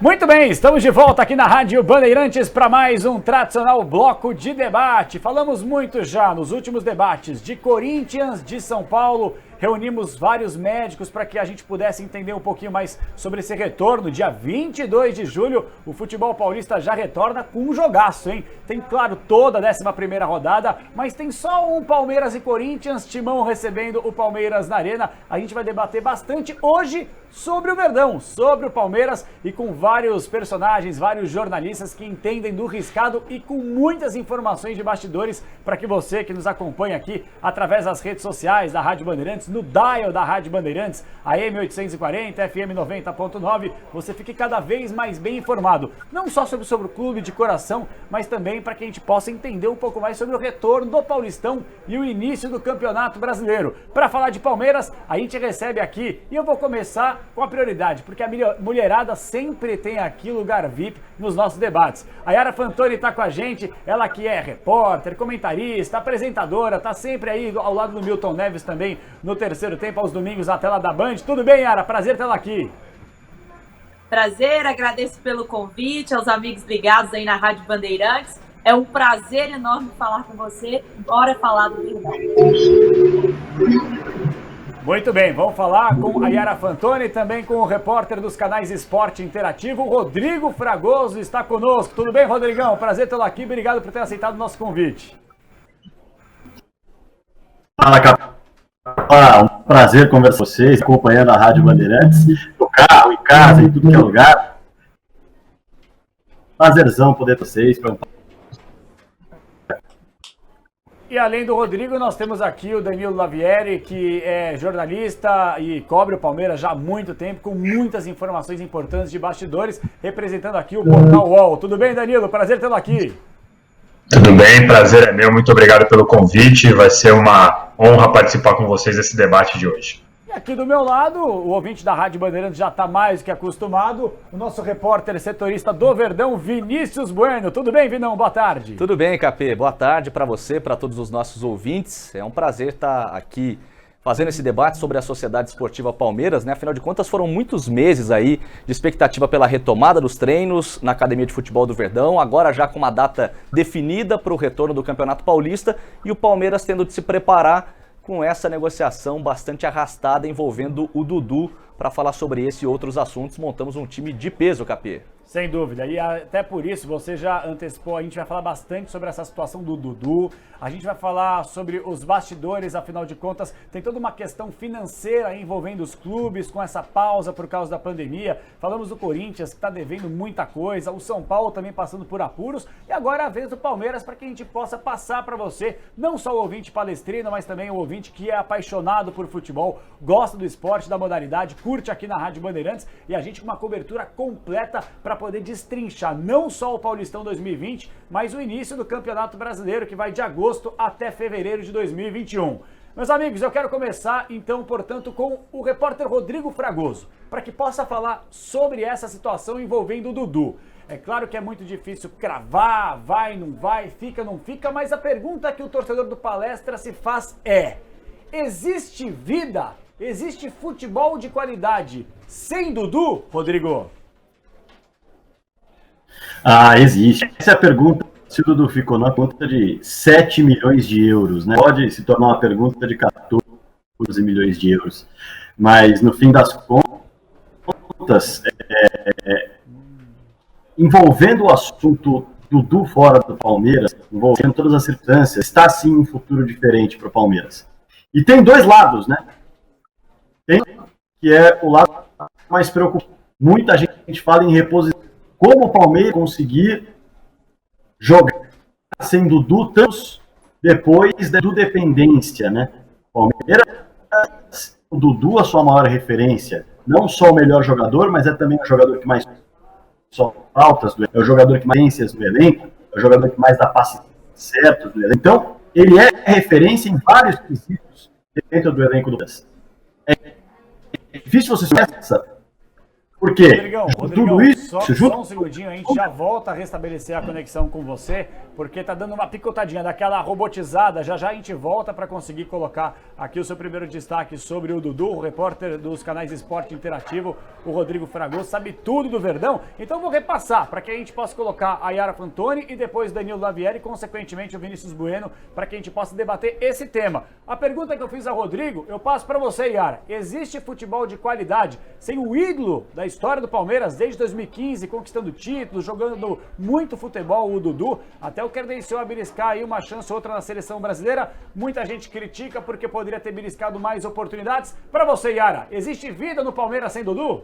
Muito bem, estamos de volta aqui na Rádio Bandeirantes para mais um tradicional bloco de debate. Falamos muito já nos últimos debates de Corinthians, de São Paulo. Reunimos vários médicos para que a gente pudesse entender um pouquinho mais sobre esse retorno. Dia 22 de julho, o futebol paulista já retorna com um jogaço, hein? Tem, claro, toda a 11ª rodada, mas tem só um Palmeiras e Corinthians, Timão recebendo o Palmeiras na Arena. A gente vai debater bastante hoje sobre o Verdão, sobre o Palmeiras e com vários personagens, vários jornalistas que entendem do riscado e com muitas informações de bastidores para que você que nos acompanha aqui através das redes sociais da Rádio Bandeirantes, no dial da Rádio Bandeirantes, AM 840, FM 90.9, você fique cada vez mais bem informado, não só sobre o clube de coração, mas também para que a gente possa entender um pouco mais sobre o retorno do Paulistão e o início do Campeonato Brasileiro. Para falar de Palmeiras, a gente recebe aqui, e eu vou começar com a prioridade, porque a mulherada sempre tem aqui lugar VIP nos nossos debates. A Yara Fantoni está com a gente, ela que é repórter, comentarista, apresentadora, está sempre aí ao lado do Milton Neves também no terceiro tempo, aos domingos, na tela da Band. Tudo bem, Yara? Prazer tê-la aqui. Prazer, agradeço pelo convite, aos amigos ligados aí na Rádio Bandeirantes. É um prazer enorme falar com você. Bora falar do Verdão. Muito bem, vamos falar com a Yara Fantoni, também com o repórter dos canais Esporte Interativo, Rodrigo Fragoso, está conosco. Tudo bem, Rodrigão? Prazer tê-lo aqui, obrigado por ter aceitado o nosso convite. Fala, Capitão. Um prazer conversar com vocês, acompanhando a Rádio Bandeirantes, no carro, em casa, em tudo que é lugar. Prazerzão poder ter vocês. E além do Rodrigo, nós temos aqui o Danilo Lavieri, que é jornalista e cobre o Palmeiras já há muito tempo, com muitas informações importantes de bastidores, representando aqui o Portal UOL. Tudo bem, Danilo? Prazer tê-lo aqui. Tudo bem, prazer é meu, muito obrigado pelo convite, vai ser uma honra participar com vocês desse debate de hoje. E aqui do meu lado, o ouvinte da Rádio Bandeirantes já está mais do que acostumado, o nosso repórter setorista do Verdão, Vinícius Bueno. Tudo bem, Vinão? Boa tarde. Tudo bem, Capê. Boa tarde para você, para todos os nossos ouvintes. É um prazer estar aqui fazendo esse debate sobre a Sociedade Esportiva Palmeiras, né? Afinal de contas, foram muitos meses aí de expectativa pela retomada dos treinos na Academia de Futebol do Verdão, agora já com uma data definida para o retorno do Campeonato Paulista e o Palmeiras tendo de se preparar com essa negociação bastante arrastada envolvendo o Dudu. Para falar sobre esse e outros assuntos, montamos um time de peso, Capê. Sem dúvida, e até por isso você já antecipou, a gente vai falar bastante sobre essa situação do Dudu, a gente vai falar sobre os bastidores, afinal de contas, tem toda uma questão financeira envolvendo os clubes com essa pausa por causa da pandemia. Falamos do Corinthians, que está devendo muita coisa, o São Paulo também passando por apuros, e agora é a vez do Palmeiras para que a gente possa passar para você, não só o ouvinte palestrino, mas também o ouvinte que é apaixonado por futebol, gosta do esporte, da modalidade, curte aqui na Rádio Bandeirantes, e a gente com uma cobertura completa para poder destrinchar não só o Paulistão 2020, mas o início do Campeonato Brasileiro, que vai de agosto até fevereiro de 2021. Meus amigos, eu quero começar então, portanto, com o repórter Rodrigo Fragoso, para que possa falar sobre essa situação envolvendo o Dudu. É claro que é muito difícil cravar, vai, não vai, fica, não fica, mas a pergunta que o torcedor do Palestra se faz é: existe vida, existe futebol de qualidade sem Dudu, Rodrigo? Existe. Essa é a pergunta. Se o Dudu ficou na conta de 7 milhões de euros, né? Pode se tornar uma pergunta de 14 milhões de euros. Mas, no fim das contas, envolvendo o assunto Dudu fora do Palmeiras, envolvendo todas as circunstâncias, está sim um futuro diferente para o Palmeiras. E tem dois lados, né? Tem que é o lado mais preocupante. Muita gente fala em reposição. Como o Palmeiras conseguir jogar sem Dudu tantos depois da dependência, né? O Palmeiras, o Dudu, a sua maior referência, não só o melhor jogador, mas é também o jogador que mais só faltas, é o jogador que mais ciências do elenco, é o jogador que mais dá passes certos do elenco. Então, ele é referência em vários princípios dentro do elenco do Palmeiras. É difícil você essa Porque Rodrigão, tudo isso, só um segundinho, a gente já volta a restabelecer a conexão com você, porque tá dando uma picotadinha daquela robotizada, já a gente volta para conseguir colocar aqui o seu primeiro destaque sobre o Dudu, o repórter dos canais Esporte Interativo, o Rodrigo Fragoso, sabe tudo do Verdão, então vou repassar para que a gente possa colocar a Yara Fantoni e depois Danilo Lavieri e consequentemente o Vinícius Bueno, para que a gente possa debater esse tema. A pergunta que eu fiz ao Rodrigo, eu passo para você, Yara, existe futebol de qualidade sem o ídolo da história do Palmeiras desde 2015, conquistando títulos, jogando muito futebol, o Dudu, até o credenciou a beliscar aí uma chance ou outra na seleção brasileira. Muita gente critica porque poderia ter beliscado mais oportunidades. Para você, Yara, existe vida no Palmeiras sem Dudu?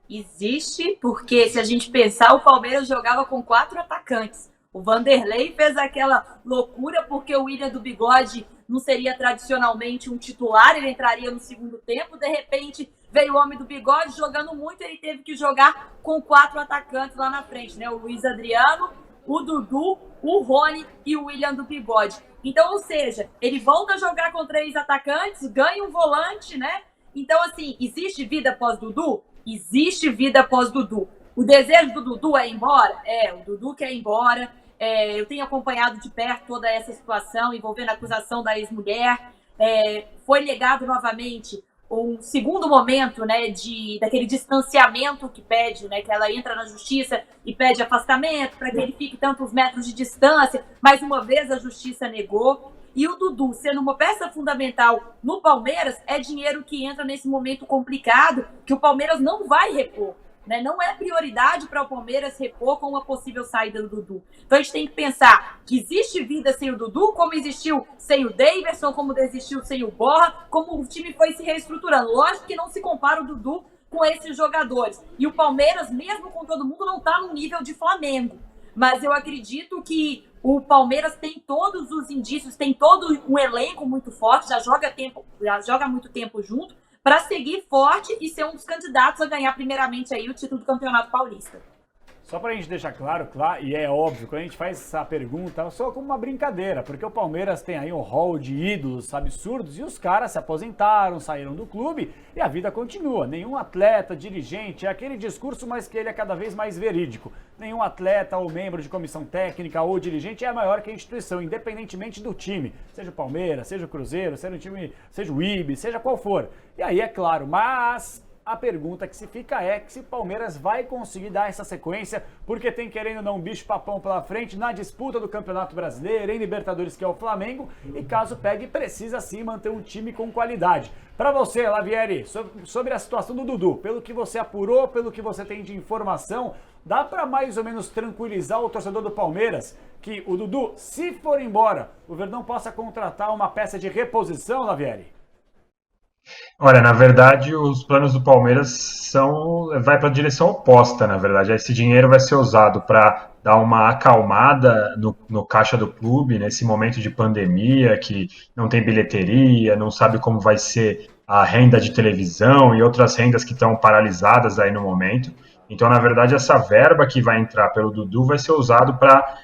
Existe, porque se a gente pensar, o Palmeiras jogava com 4 atacantes. O Vanderlei fez aquela loucura porque o William do Bigode não seria tradicionalmente um titular, ele entraria no segundo tempo, de repente veio o homem do Bigode jogando muito, ele teve que jogar com 4 atacantes lá na frente, né? O Luiz Adriano, o Dudu, o Rony e o William do Bigode. Então, ou seja, ele volta a jogar com 3 atacantes, ganha um volante, né? Então, assim, existe vida após Dudu? Existe vida após Dudu. O desejo do Dudu é ir embora? O Dudu quer ir embora. Eu tenho acompanhado de perto toda essa situação envolvendo a acusação da ex-mulher. Foi legado novamente um segundo momento, né, daquele distanciamento que pede, né, que ela entra na justiça e pede afastamento para que ele fique tantos metros de distância. Mais uma vez a justiça negou. E o Dudu, sendo uma peça fundamental no Palmeiras, é dinheiro que entra nesse momento complicado que o Palmeiras não vai repor. Né? Não é prioridade para o Palmeiras repor com uma possível saída do Dudu. Então a gente tem que pensar que existe vida sem o Dudu, como existiu sem o Daverson, como existiu sem o Borja, como o time foi se reestruturando. Lógico que não se compara o Dudu com esses jogadores. E o Palmeiras, mesmo com todo mundo, não está no nível de Flamengo. Mas eu acredito que o Palmeiras tem todos os indícios, tem todo um elenco muito forte, já joga há muito tempo junto, para seguir forte e ser um dos candidatos a ganhar primeiramente aí o título do Campeonato Paulista. Só pra gente deixar claro, e é óbvio, quando a gente faz essa pergunta, só como uma brincadeira, porque o Palmeiras tem aí um hall de ídolos absurdos e os caras se aposentaram, saíram do clube e a vida continua. Nenhum atleta, dirigente, é aquele discurso, mas que ele é cada vez mais verídico. Nenhum atleta ou membro de comissão técnica ou dirigente é maior que a instituição, independentemente do time. Seja o Palmeiras, seja o Cruzeiro, seja o time, seja o IB, seja qual for. E aí é claro, mas a pergunta que se fica é que se o Palmeiras vai conseguir dar essa sequência, porque tem, querendo ou não, um bicho papão pela frente na disputa do Campeonato Brasileiro, em Libertadores, que é o Flamengo, e caso pegue, precisa sim manter um time com qualidade. Para você, Lavieri, sobre a situação do Dudu, pelo que você apurou, pelo que você tem de informação, dá para mais ou menos tranquilizar o torcedor do Palmeiras que o Dudu, se for embora, o Verdão possa contratar uma peça de reposição, Lavieri? Olha, na verdade, os planos do Palmeiras vai para a direção oposta, na verdade. Esse dinheiro vai ser usado para dar uma acalmada no caixa do clube, nesse momento de pandemia, que não tem bilheteria, não sabe como vai ser a renda de televisão e outras rendas que estão paralisadas aí no momento. Então, na verdade, essa verba que vai entrar pelo Dudu vai ser usado para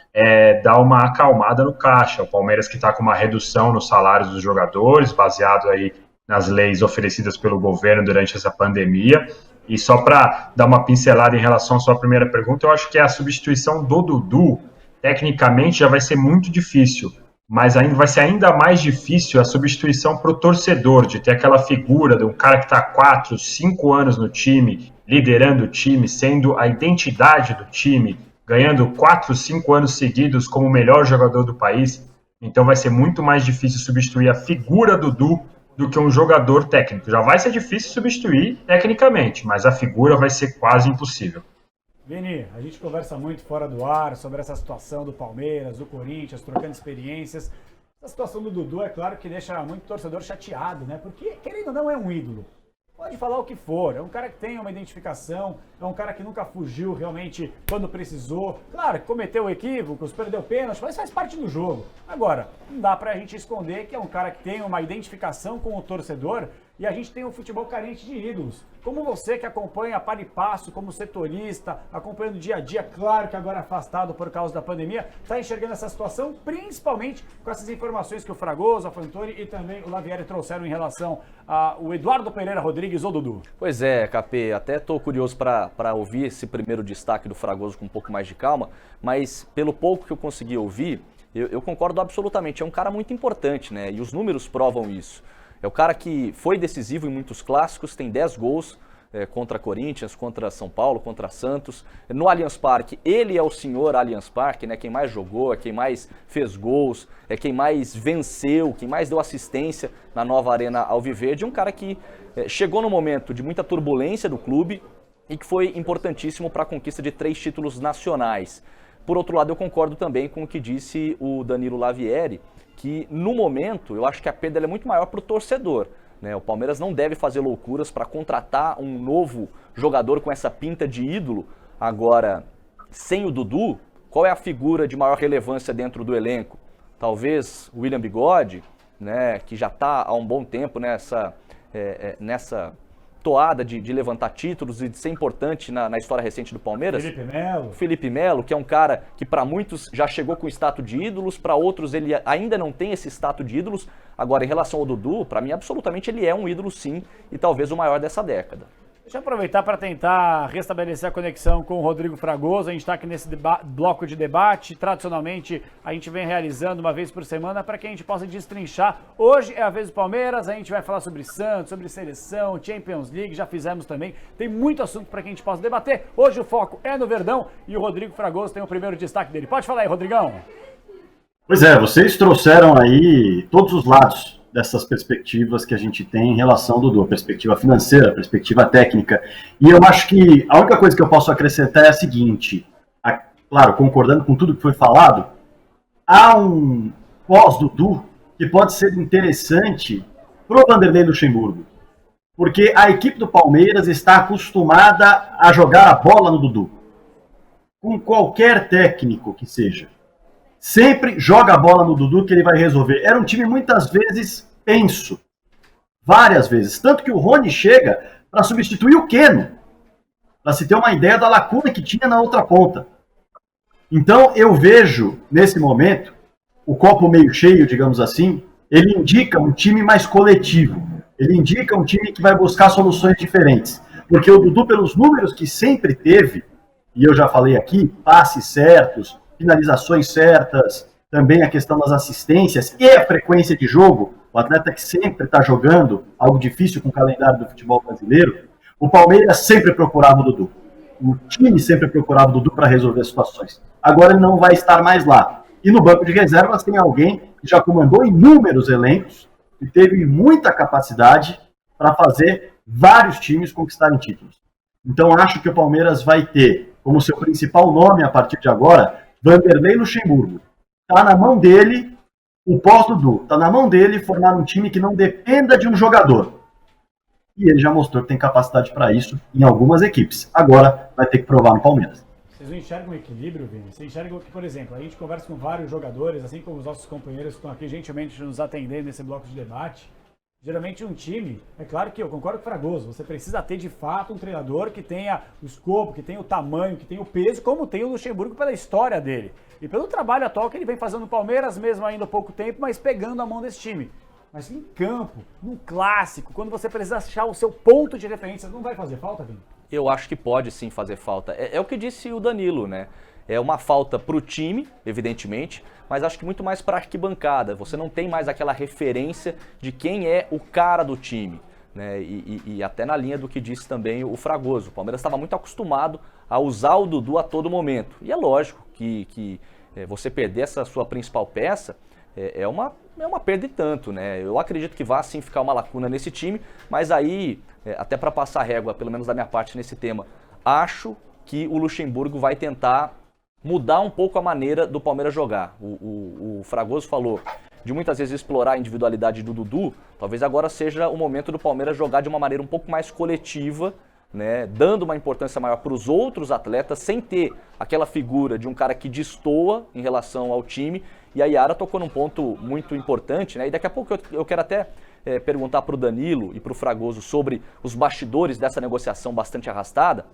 dar uma acalmada no caixa. O Palmeiras que está com uma redução nos salários dos jogadores, baseado aí nas leis oferecidas pelo governo durante essa pandemia. E só para dar uma pincelada em relação à sua primeira pergunta, eu acho que a substituição do Dudu, tecnicamente, já vai ser muito difícil, mas ainda vai ser ainda mais difícil a substituição para o torcedor, de ter aquela figura de um cara que está há 4, 5 anos no time, liderando o time, sendo a identidade do time, ganhando 4, 5 anos seguidos como o melhor jogador do país. Então vai ser muito mais difícil substituir a figura do Dudu do que um jogador técnico. Já vai ser difícil substituir tecnicamente, mas a figura vai ser quase impossível. Vini, a gente conversa muito fora do ar sobre essa situação do Palmeiras, do Corinthians, trocando experiências. Essa situação do Dudu, é claro que deixa muito torcedor chateado, né? Porque, querendo ou não, é um ídolo. Pode falar o que for, é um cara que tem uma identificação, é um cara que nunca fugiu realmente quando precisou. Claro, cometeu equívocos, perdeu pênalti, mas faz parte do jogo. Agora, não dá pra gente esconder que é um cara que tem uma identificação com o torcedor e a gente tem um futebol carente de ídolos. Como você que acompanha par e passo como setorista, acompanhando o dia a dia, claro que agora afastado por causa da pandemia, está enxergando essa situação, principalmente com essas informações que o Fragoso, a Fantoni e também o Lavieri trouxeram em relação ao Eduardo Pereira Rodrigues ou Dudu. Pois é, KP, até estou curioso para ouvir esse primeiro destaque do Fragoso com um pouco mais de calma, mas pelo pouco que eu consegui ouvir, eu concordo absolutamente, é um cara muito importante, né? E os números provam isso. É o cara que foi decisivo em muitos clássicos, tem 10 gols contra Corinthians, contra São Paulo, contra Santos. No Allianz Parque, ele é o senhor Allianz Parque, né? Quem mais jogou, é quem mais fez gols, é quem mais venceu, quem mais deu assistência na nova Arena Alviverde. Um cara que chegou no momento de muita turbulência do clube e que foi importantíssimo para a conquista de 3 títulos nacionais. Por outro lado, eu concordo também com o que disse o Danilo Lavieri, que no momento eu acho que a perda é muito maior para o torcedor, né? O Palmeiras não deve fazer loucuras para contratar um novo jogador com essa pinta de ídolo. Agora, sem o Dudu, qual é a figura de maior relevância dentro do elenco? Talvez o William Bigode, né, que já está há um bom tempo nessa toada de levantar títulos e de ser importante na história recente do Palmeiras. Felipe Melo, que é um cara que para muitos já chegou com o status de ídolos, para outros ele ainda não tem esse status de ídolos. Agora, em relação ao Dudu, para mim absolutamente ele é um ídolo sim, e talvez o maior dessa década. Deixa eu aproveitar para tentar restabelecer a conexão com o Rodrigo Fragoso. A gente está aqui nesse bloco de debate. Tradicionalmente, a gente vem realizando uma vez por semana para que a gente possa destrinchar. Hoje é a vez do Palmeiras, a gente vai falar sobre Santos, sobre seleção, Champions League, já fizemos também. Tem muito assunto para que a gente possa debater. Hoje o foco é no Verdão e o Rodrigo Fragoso tem o primeiro destaque dele. Pode falar aí, Rodrigão. Pois é, vocês trouxeram aí todos os lados dessas perspectivas que a gente tem em relação ao Dudu, a perspectiva financeira, a perspectiva técnica. E eu acho que a única coisa que eu posso acrescentar é a seguinte, claro, concordando com tudo que foi falado, há um pós-Dudu que pode ser interessante para o Vanderlei Luxemburgo, porque a equipe do Palmeiras está acostumada a jogar a bola no Dudu, com qualquer técnico que seja. Sempre joga a bola no Dudu que ele vai resolver. Era um time muitas vezes tenso. Várias vezes. Tanto que o Rony chega para substituir o Keno. Para se ter uma ideia da lacuna que tinha na outra ponta. Então eu vejo, nesse momento, o copo meio cheio, digamos assim, ele indica um time mais coletivo. Ele indica um time que vai buscar soluções diferentes. Porque o Dudu, pelos números que sempre teve, e eu já falei aqui, passes certos, finalizações certas, também a questão das assistências e a frequência de jogo, o atleta que sempre está jogando, algo difícil com o calendário do futebol brasileiro, o Palmeiras sempre procurava o Dudu. O time sempre procurava o Dudu para resolver as situações. Agora ele não vai estar mais lá. E no banco de reservas tem alguém que já comandou inúmeros elencos e teve muita capacidade para fazer vários times conquistarem títulos. Então acho que o Palmeiras vai ter como seu principal nome a partir de agora Vanderlei Luxemburgo. Está na mão dele o pós-Dudu. Está na mão dele formar um time que não dependa de um jogador. E ele já mostrou que tem capacidade para isso em algumas equipes. Agora vai ter que provar no Palmeiras. Vocês não enxergam o equilíbrio, Vini? Vocês enxergam que, por exemplo, a gente conversa com vários jogadores, assim como os nossos companheiros que estão aqui gentilmente nos atendendo nesse bloco de debate. Geralmente um time, é claro que eu concordo com o Fragoso, você precisa ter de fato um treinador que tenha o escopo, que tenha o tamanho, que tenha o peso, como tem o Luxemburgo pela história dele. E pelo trabalho atual que ele vem fazendo no Palmeiras, mesmo ainda há pouco tempo, mas pegando a mão desse time. Mas em campo, num clássico, quando você precisa achar o seu ponto de referência, não vai fazer falta, Vini? Eu acho que pode sim fazer falta. É o que disse o Danilo, né? É uma falta para o time, evidentemente, mas acho que muito mais para a arquibancada. Você não tem mais aquela referência de quem é o cara do time, né? E até na linha do que disse também o Fragoso. O Palmeiras estava muito acostumado a usar o Dudu a todo momento. E é lógico que você perder essa sua principal peça é uma perda e tanto, né? Eu acredito que vai sim ficar uma lacuna nesse time, mas aí, até para passar régua, pelo menos da minha parte nesse tema, acho que o Luxemburgo vai tentar mudar um pouco a maneira do Palmeiras jogar. O Fragoso falou de muitas vezes explorar a individualidade do Dudu, talvez agora seja o momento do Palmeiras jogar de uma maneira um pouco mais coletiva, né, dando uma importância maior para os outros atletas, sem ter aquela figura de um cara que destoa em relação ao time. E a Yara tocou num ponto muito importante, né, e daqui a pouco eu quero até perguntar para o Danilo e para o Fragoso sobre os bastidores dessa negociação bastante arrastada,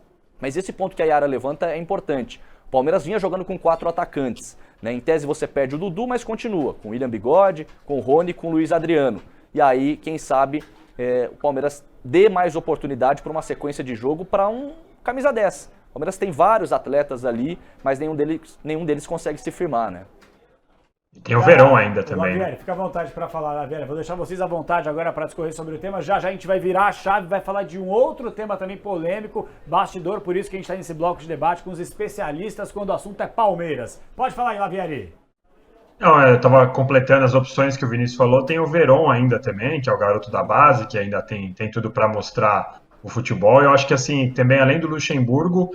mas esse ponto que a Yara levanta é importante. O Palmeiras vinha jogando com 4 atacantes, né? Em tese você perde o Dudu, mas continua com o William Bigode, com o Rony e com o Luiz Adriano. E aí, quem sabe, o Palmeiras dê mais oportunidade para uma sequência de jogo para um camisa 10. O Palmeiras tem vários atletas ali, mas nenhum deles consegue se firmar, né? Tem o Verón ainda também. Lavieri, fica à vontade para falar, Lavieri. Vou deixar vocês à vontade agora para discorrer sobre o tema. Já a gente vai virar a chave, vai falar de um outro tema também polêmico, bastidor, por isso que a gente está nesse bloco de debate com os especialistas quando o assunto é Palmeiras. Pode falar aí, Lavieri. Não, eu estava completando as opções que o Vinícius falou. Tem o Verón ainda também, que é o garoto da base, que ainda tem tudo para mostrar o futebol. Eu acho que, assim, também além do Luxemburgo,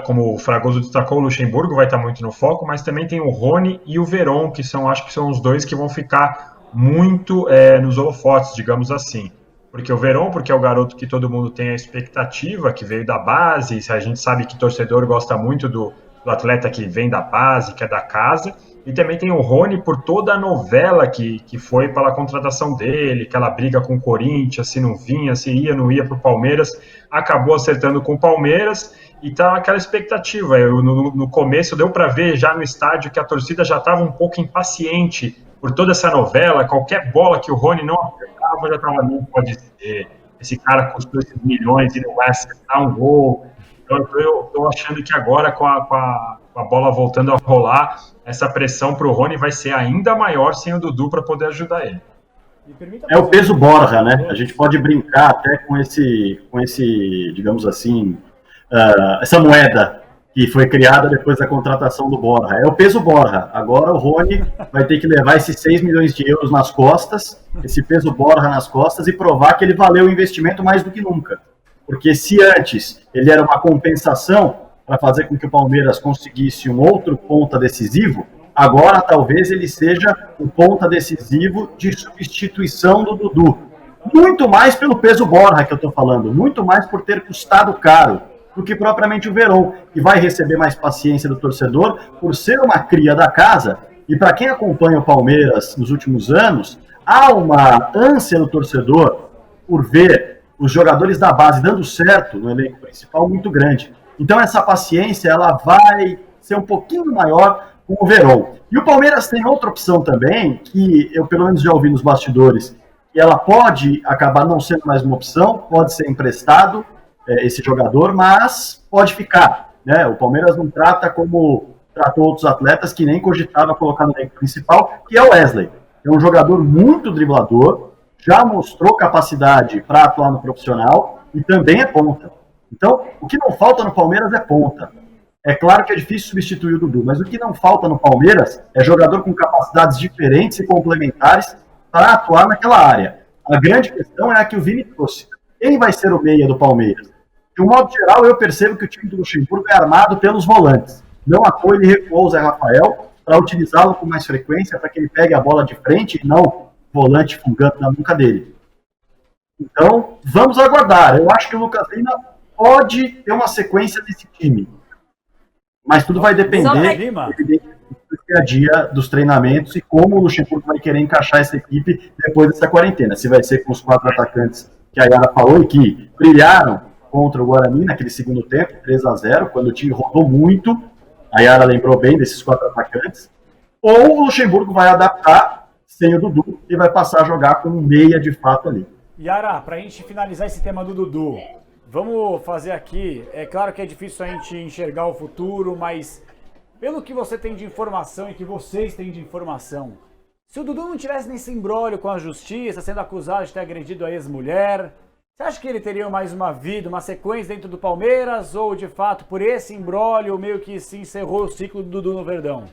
como o Fragoso destacou, o Luxemburgo vai estar muito no foco, mas também tem o Rony e o Verón, que acho que são os dois que vão ficar muito nos holofotes, digamos assim. Porque o Verón, porque é o garoto que todo mundo tem a expectativa, que veio da base, a gente sabe que o torcedor gosta muito do atleta que vem da base, que é da casa, e também tem o Rony por toda a novela que foi pela contratação dele, aquela briga com o Corinthians, se não vinha, se ia, não ia para o Palmeiras, acabou acertando com o Palmeiras, e tá aquela expectativa. No começo deu para ver já no estádio que a torcida já estava um pouco impaciente por toda essa novela, qualquer bola que o Rony não acertava, já estava, não pode ser, esse cara custou esses milhões e não vai acertar um gol. Então eu estou achando que agora com a bola voltando a rolar, essa pressão para o Rony vai ser ainda maior sem o Dudu para poder ajudar ele. É o peso Borja, né? A gente pode brincar até com esse, digamos assim, essa moeda que foi criada depois da contratação do Borja. É o peso Borja. Agora o Rony vai ter que levar esses 6 milhões de euros nas costas, esse peso Borja nas costas, e provar que ele valeu o investimento mais do que nunca. Porque se antes ele era uma compensação para fazer com que o Palmeiras conseguisse um outro ponta decisivo, agora talvez ele seja o ponta decisivo de substituição do Dudu. Muito mais pelo peso Borja que eu estou falando, muito mais por ter custado caro do que propriamente o Verón, que vai receber mais paciência do torcedor por ser uma cria da casa. E para quem acompanha o Palmeiras nos últimos anos, há uma ânsia do torcedor por ver os jogadores da base dando certo no elenco principal muito grande. Então essa paciência ela vai ser um pouquinho maior com o Verón. E o Palmeiras tem outra opção também, que eu pelo menos já ouvi nos bastidores, que ela pode acabar não sendo mais uma opção, pode ser emprestado esse jogador, mas pode ficar, né? O Palmeiras não trata como tratou outros atletas que nem cogitava colocar no elenco principal, que é o Wesley. É um jogador muito driblador, já mostrou capacidade para atuar no profissional e também é ponta. Então, o que não falta no Palmeiras é ponta. É claro que é difícil substituir o Dudu, mas o que não falta no Palmeiras é jogador com capacidades diferentes e complementares para atuar naquela área. A grande questão é a que o Vini trouxe. Quem vai ser o meia do Palmeiras? De um modo geral, eu percebo que o time do Luxemburgo é armado pelos volantes. Não à toa ele recuou o Zé Rafael para utilizá-lo com mais frequência, para que ele pegue a bola de frente e não volante fungando na nuca dele. Então, vamos aguardar. Eu acho que o Lucas Lima pode ter uma sequência desse time. Mas tudo vai depender do dia a dia dos treinamentos e como o Luxemburgo vai querer encaixar essa equipe depois dessa quarentena. Se vai ser com os 4 atacantes que a Yara falou e que brilharam contra o Guarani naquele segundo tempo, 3-0, quando o time rodou muito. A Yara lembrou bem desses 4 atacantes. Ou o Luxemburgo vai adaptar sem o Dudu e vai passar a jogar com um meia de fato ali. Yara, para a gente finalizar esse tema do Dudu, vamos fazer aqui, é claro que é difícil a gente enxergar o futuro, mas pelo que você tem de informação e que vocês têm de informação, se o Dudu não tivesse nesse imbróglio com a justiça, sendo acusado de ter agredido a ex-mulher, você acha que ele teria mais uma vida, uma sequência dentro do Palmeiras, ou de fato por esse imbróglio meio que se encerrou o ciclo do Dudu no Verdão?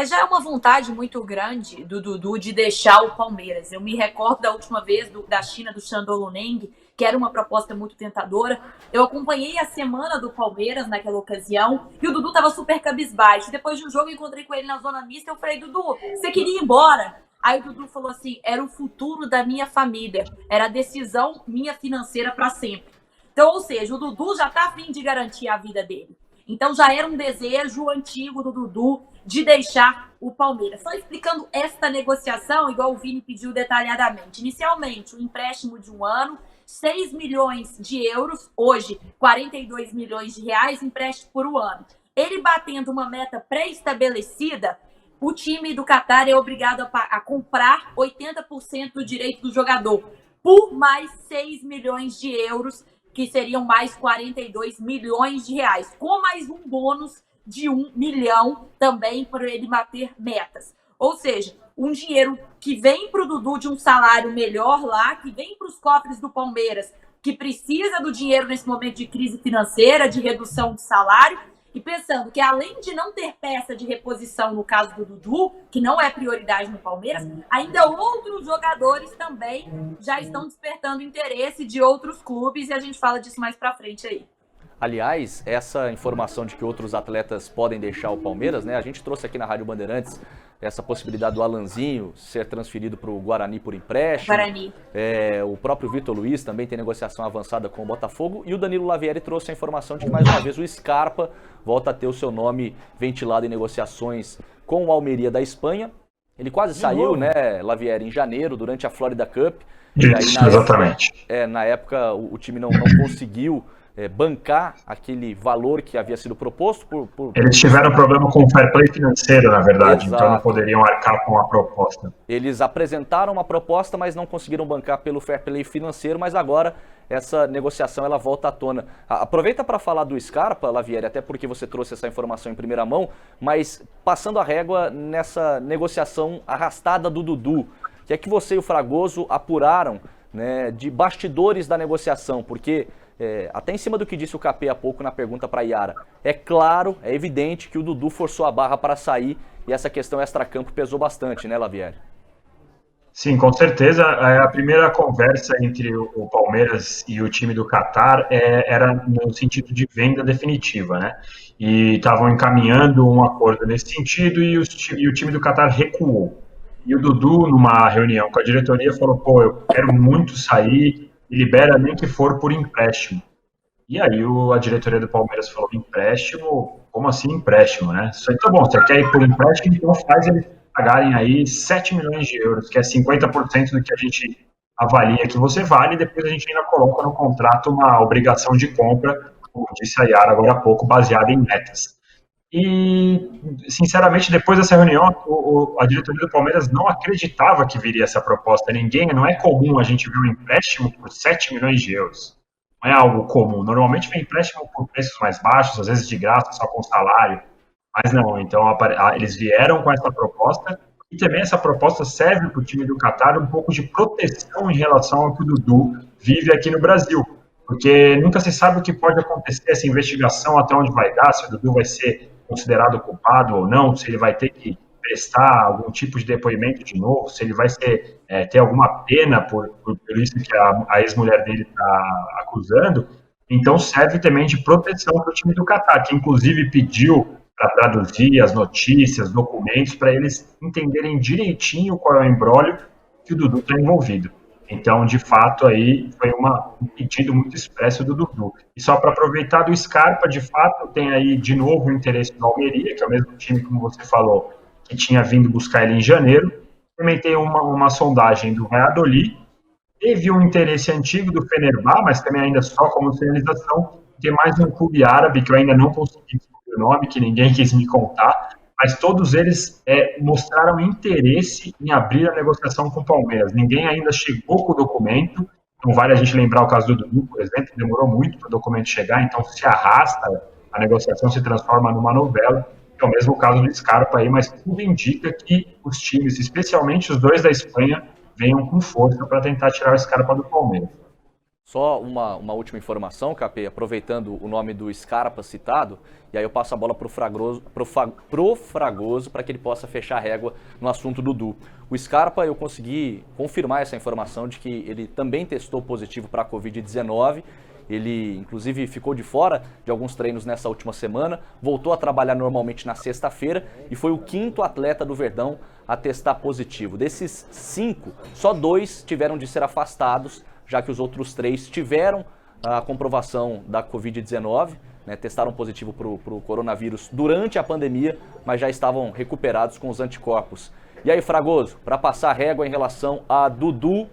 Já é uma vontade muito grande do Dudu de deixar o Palmeiras. Eu me recordo da última vez da China, do Shandong Luneng, que era uma proposta muito tentadora. Eu acompanhei a semana do Palmeiras naquela ocasião e o Dudu estava super cabisbaixo. Depois de um jogo eu encontrei com ele na zona mista, eu falei, Dudu, você queria ir embora? Aí o Dudu falou assim, era o futuro da minha família, era a decisão minha financeira para sempre. Então, ou seja, o Dudu já está a fim de garantir a vida dele. Então já era um desejo antigo do Dudu de deixar o Palmeiras. Só explicando esta negociação, igual o Vini pediu detalhadamente. Inicialmente, um empréstimo de 1 ano, 6 milhões de euros, hoje 42 milhões de reais, empréstimo por 1 ano. Ele batendo uma meta pré-estabelecida, o time do Qatar é obrigado a comprar 80% do direito do jogador, por mais 6 milhões de euros, que seriam mais 42 milhões de reais, com mais um bônus de 1 milhão também para ele bater metas. Ou seja, um dinheiro que vem para o Dudu de um salário melhor lá, que vem para os cofres do Palmeiras, que precisa do dinheiro nesse momento de crise financeira, de redução de salário, e pensando que além de não ter peça de reposição no caso do Dudu, que não é prioridade no Palmeiras, ainda outros jogadores também já estão despertando interesse de outros clubes, e a gente fala disso mais pra frente aí. Aliás, essa informação de que outros atletas podem deixar o Palmeiras, né? A gente trouxe aqui na Rádio Bandeirantes essa possibilidade do Alanzinho ser transferido para o Guarani por empréstimo. Guarani. O próprio Vitor Luiz também tem negociação avançada com o Botafogo. E o Danilo Lavieri trouxe a informação de que, mais uma vez, o Scarpa volta a ter o seu nome ventilado em negociações com o Almeria da Espanha. Ele quase saiu, né, Lavieri, em janeiro, durante a Florida Cup. Isso, exatamente. Na época, o time não conseguiu bancar aquele valor que havia sido proposto. Eles tiveram problema com o fair play financeiro, na verdade. Exato. Então não poderiam arcar com a proposta. Eles apresentaram uma proposta, mas não conseguiram bancar pelo fair play financeiro, mas agora essa negociação ela volta à tona. Aproveita para falar do Scarpa, Lavieri, até porque você trouxe essa informação em primeira mão, mas passando a régua nessa negociação arrastada do Dudu, que é que você e o Fragoso apuraram, né, de bastidores da negociação, porque até em cima do que disse o Capê há pouco na pergunta para a Yara, é claro, é evidente que o Dudu forçou a barra para sair e essa questão extracampo pesou bastante, né, Lavieri? Sim, com certeza. A primeira conversa entre o Palmeiras e o time do Qatar era no sentido de venda definitiva, né? E estavam encaminhando um acordo nesse sentido e o time do Qatar recuou. E o Dudu, numa reunião com a diretoria, falou: pô, eu quero muito sair, libera nem que for por empréstimo. E aí a diretoria do Palmeiras falou: empréstimo? Como assim empréstimo, né? Então, bom, você quer ir por empréstimo, então faz eles pagarem aí 7 milhões de euros, que é 50% do que a gente avalia que você vale, e depois a gente ainda coloca no contrato uma obrigação de compra, como disse a Yara agora há pouco, baseada em metas. E, sinceramente, depois dessa reunião, a diretoria do Palmeiras não acreditava que viria essa proposta. Não é comum a gente ver um empréstimo por 7 milhões de euros. Não é algo comum. Normalmente vem empréstimo por preços mais baixos, às vezes de graça, só com salário. Mas não, então eles vieram com essa proposta, e também essa proposta serve para o time do Qatar um pouco de proteção em relação ao que o Dudu vive aqui no Brasil. Porque nunca se sabe o que pode acontecer, essa investigação até onde vai dar, se o Dudu vai ser considerado culpado ou não, se ele vai ter que prestar algum tipo de depoimento de novo, se ele vai ter alguma pena por isso que a ex-mulher dele está acusando. Então serve também de proteção para o time do Qatar, que inclusive pediu para traduzir as notícias, documentos, para eles entenderem direitinho qual é o imbróglio que o Dudu está envolvido. Então, de fato, aí foi um pedido muito expresso do Dudu. E só para aproveitar do Scarpa, de fato, tem aí de novo o interesse do Almeria, que é o mesmo time, como você falou, que tinha vindo buscar ele em janeiro. Também tem uma sondagem do Valladolid. Teve um interesse antigo do Fenerbahçe, mas também ainda só como finalização. Tem mais um clube árabe que eu ainda não consegui descobrir o nome, que ninguém quis me contar, mas todos eles mostraram interesse em abrir a negociação com o Palmeiras. Ninguém ainda chegou com o documento, não vale a gente lembrar o caso do Dudu, por exemplo, demorou muito para o documento chegar, então se arrasta, a negociação se transforma numa novela, é o mesmo caso do Scarpa aí, mas tudo indica que os times, especialmente os dois da Espanha, venham com força para tentar tirar o Scarpa do Palmeiras. Só uma última informação, Capê, aproveitando o nome do Scarpa citado, e aí eu passo a bola pro Fragoso para que ele possa fechar a régua no assunto Dudu. O Scarpa, eu consegui confirmar essa informação de que ele também testou positivo para a Covid-19, ele inclusive ficou de fora de alguns treinos nessa última semana, voltou a trabalhar normalmente na sexta-feira e foi o 5º atleta do Verdão a testar positivo. Desses 5, só 2 tiveram de ser afastados, já que os outros 3 tiveram a comprovação da Covid-19, né, testaram positivo para o coronavírus durante a pandemia, mas já estavam recuperados com os anticorpos. E aí, Fragoso, para passar a régua em relação a Dudu,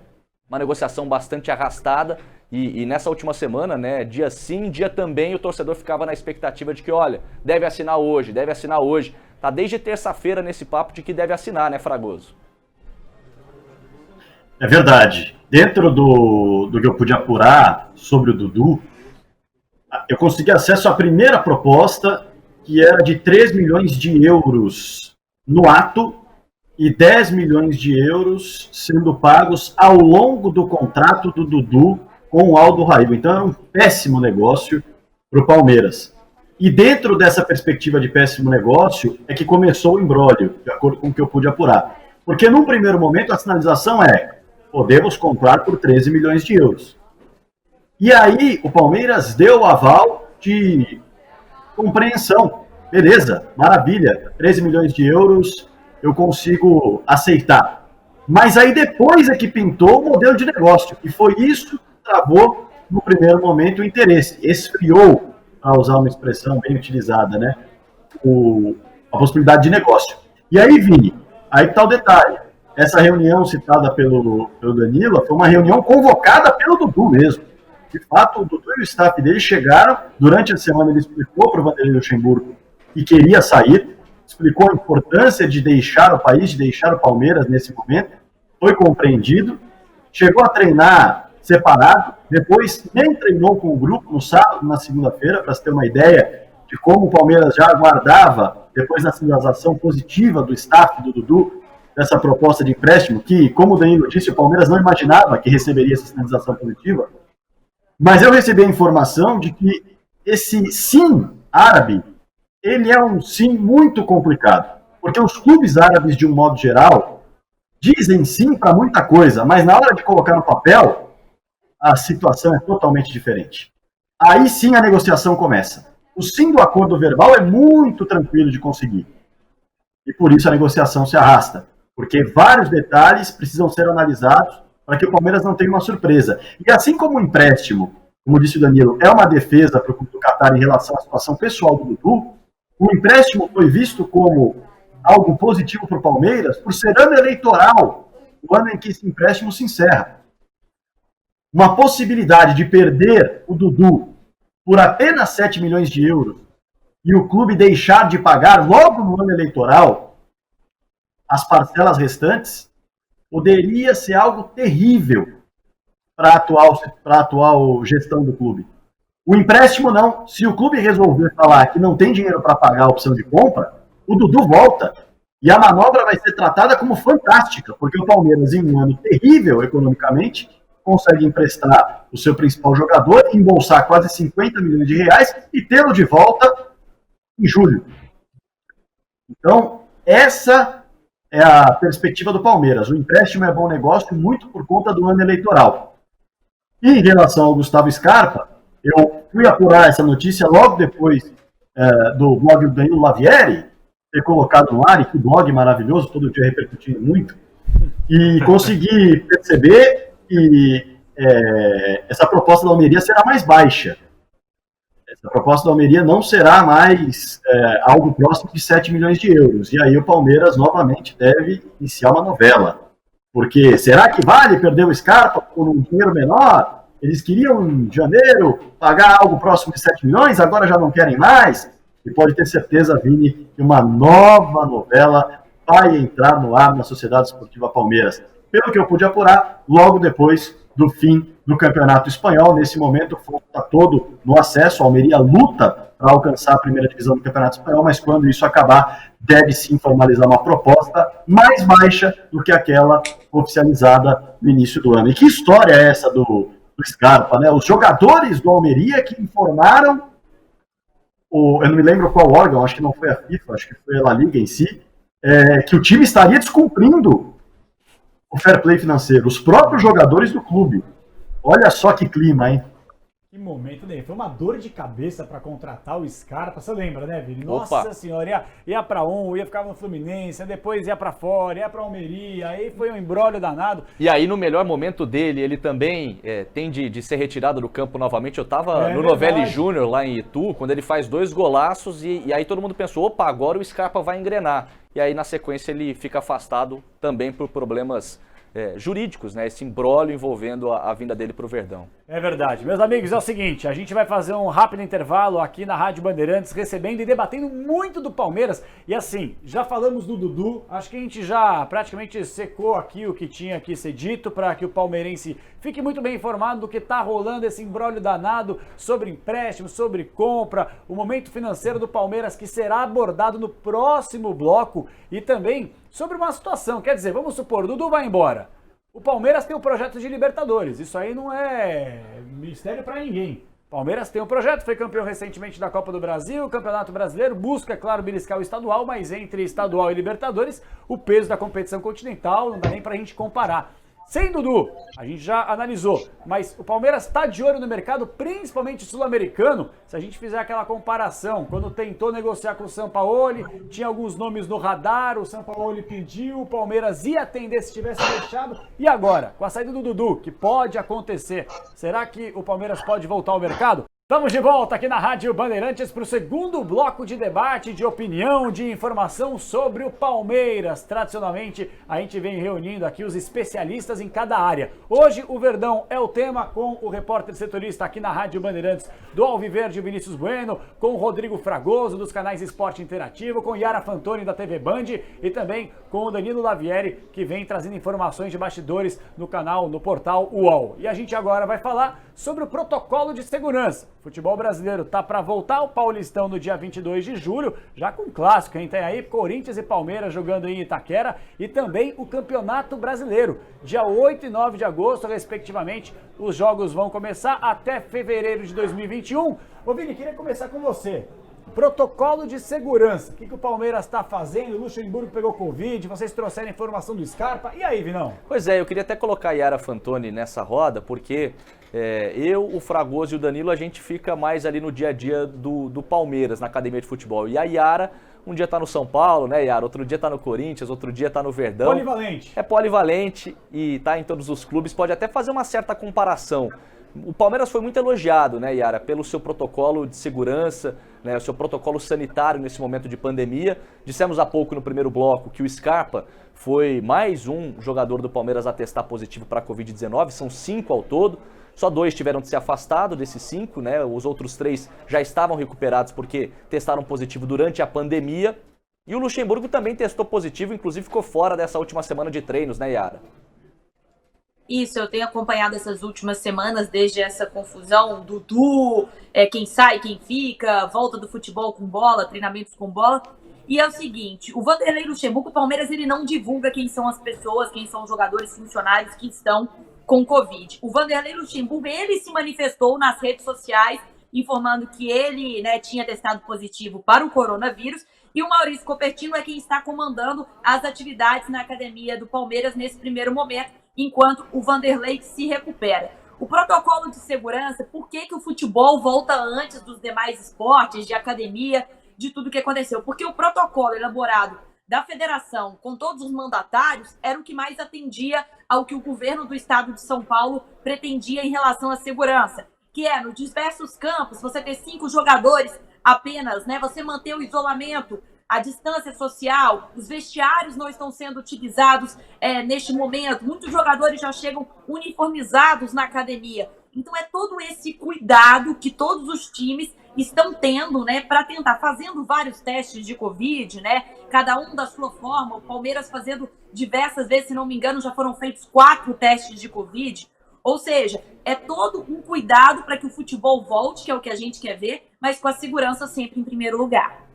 uma negociação bastante arrastada, e nessa última semana, né, dia sim, dia também, o torcedor ficava na expectativa de que, olha, deve assinar hoje. Tá desde terça-feira nesse papo de que deve assinar, né, Fragoso? É verdade. Dentro do que eu pude apurar sobre o Dudu, eu consegui acesso à primeira proposta, que era de 3 milhões de euros no ato e 10 milhões de euros sendo pagos ao longo do contrato do Dudu com o Aldo Raíba. Então era um péssimo negócio para o Palmeiras. E dentro dessa perspectiva de péssimo negócio é que começou o imbróglio, de acordo com o que eu pude apurar. Porque num primeiro momento a sinalização é: podemos comprar por 13 milhões de euros. E aí o Palmeiras deu o aval de compreensão. Beleza, maravilha, 13 milhões de euros eu consigo aceitar. Mas aí depois é que pintou o modelo de negócio. E foi isso que travou no primeiro momento o interesse. Esfriou, para usar uma expressão bem utilizada, né? A possibilidade de negócio. E aí, Vini, aí que está o detalhe. Essa reunião citada pelo Danilo foi uma reunião convocada pelo Dudu mesmo. De fato, o Dudu e o staff dele chegaram, durante a semana ele explicou para o Vanderlei Luxemburgo que queria sair, explicou a importância de deixar o país, de deixar o Palmeiras nesse momento, foi compreendido, chegou a treinar separado, depois nem treinou com o grupo no sábado, na segunda-feira, para se ter uma ideia de como o Palmeiras já aguardava, depois da sinalização positiva do staff do Dudu, dessa proposta de empréstimo, que, como o Danilo disse, o Palmeiras não imaginava que receberia essa sinalização positiva. Mas eu recebi a informação de que esse sim árabe, ele é um sim muito complicado. Porque os clubes árabes, de um modo geral, dizem sim para muita coisa, mas na hora de colocar no papel, a situação é totalmente diferente. Aí sim a negociação começa. O sim do acordo verbal é muito tranquilo de conseguir. E por isso a negociação se arrasta. Porque vários detalhes precisam ser analisados para que o Palmeiras não tenha uma surpresa. E assim como o empréstimo, como disse o Danilo, é uma defesa para o clube do Qatar em relação à situação pessoal do Dudu, o empréstimo foi visto como algo positivo para o Palmeiras por ser ano eleitoral, o ano em que esse empréstimo se encerra. Uma possibilidade de perder o Dudu por apenas 7 milhões de euros e o clube deixar de pagar logo no ano eleitoral as parcelas restantes, poderia ser algo terrível para a atual gestão do clube. O empréstimo não. Se o clube resolver falar que não tem dinheiro para pagar a opção de compra, o Dudu volta. E a manobra vai ser tratada como fantástica, porque o Palmeiras, em um ano terrível economicamente, consegue emprestar o seu principal jogador, embolsar quase 50 milhões de reais e tê-lo de volta em julho. Então, essa é a perspectiva do Palmeiras. O empréstimo é bom negócio muito por conta do ano eleitoral. E em relação ao Gustavo Scarpa, eu fui apurar essa notícia logo depois do blog do Danilo Lavieri, ter colocado no ar, e que blog maravilhoso, todo dia repercutindo muito, e consegui perceber que essa proposta da Almeria será mais baixa. Essa proposta da Almeria não será mais algo próximo de 7 milhões de euros. E aí o Palmeiras novamente deve iniciar uma novela. Porque será que vale perder o Scarpa por um dinheiro menor? Eles queriam em janeiro pagar algo próximo de 7 milhões, agora já não querem mais? E pode ter certeza, Vini, que uma nova novela vai entrar no ar na Sociedade Esportiva Palmeiras. Pelo que eu pude apurar, logo depois do fim do Campeonato Espanhol. Nesse momento, o foco está todo no acesso. A Almeria luta para alcançar a primeira divisão do Campeonato Espanhol, mas quando isso acabar, deve sim formalizar uma proposta mais baixa do que aquela oficializada no início do ano. E que história é essa do Scarpa, né? Os jogadores do Almeria que informaram, eu não me lembro qual órgão, acho que não foi a FIFA, acho que foi a La Liga em si, que o time estaria descumprindo o fair play financeiro, os próprios jogadores do clube. Olha só que clima, hein? Que momento, né? Foi uma dor de cabeça para contratar o Scarpa, você lembra, né, Vini? Nossa senhora, ia para ficava no Fluminense, depois ia para fora, ia para Almeria, aí foi um imbróglio danado. E aí, no melhor momento dele, ele também tem de ser retirado do campo novamente. Eu tava no Novelli Júnior, lá em Itu, quando ele faz 2 golaços e aí todo mundo pensou, opa, agora o Scarpa vai engrenar. E aí, na sequência, ele fica afastado também por problemas jurídicos, né? Esse imbróglio envolvendo a vinda dele para o Verdão. É verdade. Meus amigos, é o seguinte, a gente vai fazer um rápido intervalo aqui na Rádio Bandeirantes, recebendo e debatendo muito do Palmeiras. E assim, já falamos do Dudu, acho que a gente já praticamente secou aqui o que tinha que ser dito para que o palmeirense fique muito bem informado do que está rolando, esse imbróglio danado sobre empréstimo, sobre compra, o momento financeiro do Palmeiras que será abordado no próximo bloco e também sobre uma situação, quer dizer, vamos supor, o Dudu vai embora. O Palmeiras tem um projeto de Libertadores, isso aí não é mistério para ninguém. Palmeiras tem um projeto, foi campeão recentemente da Copa do Brasil, Campeonato Brasileiro, busca, é claro, beliscar o estadual, mas entre estadual e Libertadores, o peso da competição continental não dá nem pra gente comparar. Sem Dudu, a gente já analisou, mas o Palmeiras está de olho no mercado, principalmente sul-americano. Se a gente fizer aquela comparação, quando tentou negociar com o Sampaoli, tinha alguns nomes no radar, o Sampaoli pediu, o Palmeiras ia atender se tivesse fechado. E agora, com a saída do Dudu, que pode acontecer, será que o Palmeiras pode voltar ao mercado? Estamos de volta aqui na Rádio Bandeirantes para o segundo bloco de debate, de opinião, de informação sobre o Palmeiras. Tradicionalmente, a gente vem reunindo aqui os especialistas em cada área. Hoje, o Verdão é o tema, com o repórter setorista aqui na Rádio Bandeirantes do Alviverde, Vinícius Bueno, com o Rodrigo Fragoso, dos canais Esporte Interativo, com Yara Fantoni, da TV Band, e também com o Danilo Lavieri, que vem trazendo informações de bastidores no canal, no portal UOL. E a gente agora vai falar sobre o protocolo de segurança. O futebol brasileiro tá para voltar ao Paulistão no dia 22 de julho, já com clássico, hein? Tem aí Corinthians e Palmeiras jogando em Itaquera e também o Campeonato Brasileiro. Dia 8 e 9 de agosto, respectivamente, os jogos vão começar até fevereiro de 2021. Ô Vini, queria começar com você. Protocolo de segurança. O que o Palmeiras está fazendo? O Luxemburgo pegou Covid, vocês trouxeram informação do Scarpa. E aí, Vinão? Pois é, eu queria até colocar a Yara Fantoni nessa roda, porque eu, o Fragoso e o Danilo, a gente fica mais ali no dia a dia do Palmeiras, na academia de futebol. E a Yara, um dia tá no São Paulo, né, Yara? Outro dia tá no Corinthians, outro dia tá no Verdão. Polivalente. É polivalente e tá em todos os clubes, pode até fazer uma certa comparação. O Palmeiras foi muito elogiado, né, Yara, pelo seu protocolo de segurança, né, o seu protocolo sanitário nesse momento de pandemia. Dissemos há pouco no primeiro bloco que o Scarpa foi mais um jogador do Palmeiras a testar positivo para a Covid-19, são 5 ao todo. Só 2 tiveram de se afastado desses 5, né? Os outros 3 já estavam recuperados porque testaram positivo durante a pandemia. E o Luxemburgo também testou positivo, inclusive ficou fora dessa última semana de treinos, né, Yara? Isso, eu tenho acompanhado essas últimas semanas, desde essa confusão, Dudu, quem sai, quem fica, volta do futebol com bola, treinamentos com bola. E é o seguinte, o Vanderlei Luxemburgo, o Palmeiras, ele não divulga quem são as pessoas, quem são os jogadores, funcionários que estão com Covid. O Vanderlei Luxemburgo, ele se manifestou nas redes sociais, informando que ele, né, tinha testado positivo para o coronavírus, e o Maurício Copertino é quem está comandando as atividades na academia do Palmeiras nesse primeiro momento, enquanto o Vanderlei se recupera. O protocolo de segurança, por que o futebol volta antes dos demais esportes, de academia, de tudo que aconteceu? Porque o protocolo elaborado da federação com todos os mandatários era o que mais atendia ao que o governo do estado de São Paulo pretendia em relação à segurança, que é, nos diversos campos, você ter 5 jogadores apenas, né? Você manter o isolamento, a distância social, os vestiários não estão sendo utilizados neste momento, muitos jogadores já chegam uniformizados na academia. Então é todo esse cuidado que todos os times estão tendo, né, para tentar, fazendo vários testes de Covid, né, cada um da sua forma, o Palmeiras fazendo diversas vezes, se não me engano, já foram feitos 4 testes de Covid, ou seja, é todo um cuidado para que o futebol volte, que é o que a gente quer ver, mas com a segurança sempre em primeiro lugar.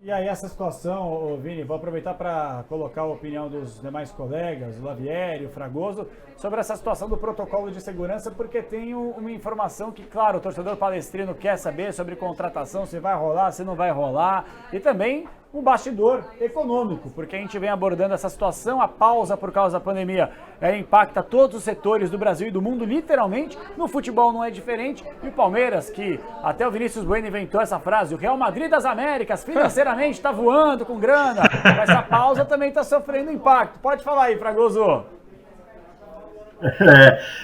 E aí essa situação, Vini, vou aproveitar para colocar a opinião dos demais colegas, o Lavieri, o Fragoso, sobre essa situação do protocolo de segurança, porque tem uma informação que, claro, o torcedor palestrino quer saber sobre contratação, se vai rolar, se não vai rolar, e também um bastidor econômico, porque a gente vem abordando essa situação, a pausa por causa da pandemia impacta todos os setores do Brasil e do mundo, literalmente. No futebol não é diferente. E o Palmeiras, que até o Vinícius Bueno inventou essa frase, o Real Madrid das Américas, financeiramente está voando com grana, mas essa pausa também está sofrendo impacto. Pode falar aí, Fragoso.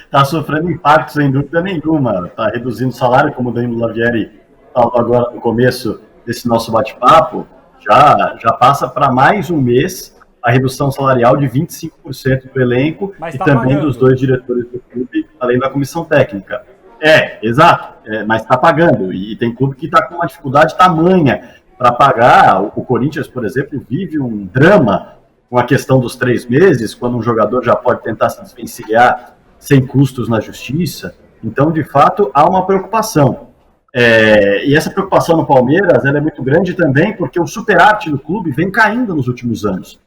Está sofrendo impacto sem dúvida nenhuma, está reduzindo o salário, como o Danilo Lavieri falou agora no começo desse nosso bate-papo, já passa para mais um mês a redução salarial de 25% do elenco e também dos 2 diretores do clube, além da comissão técnica. Exato, mas está pagando, e tem clube que está com uma dificuldade tamanha para pagar. O Corinthians, por exemplo, vive um drama com a questão dos 3 meses, quando um jogador já pode tentar se desvencilhar sem custos na justiça. Então, de fato, há uma preocupação. E essa preocupação no Palmeiras ela é muito grande também porque o superávit do clube vem caindo nos últimos anos.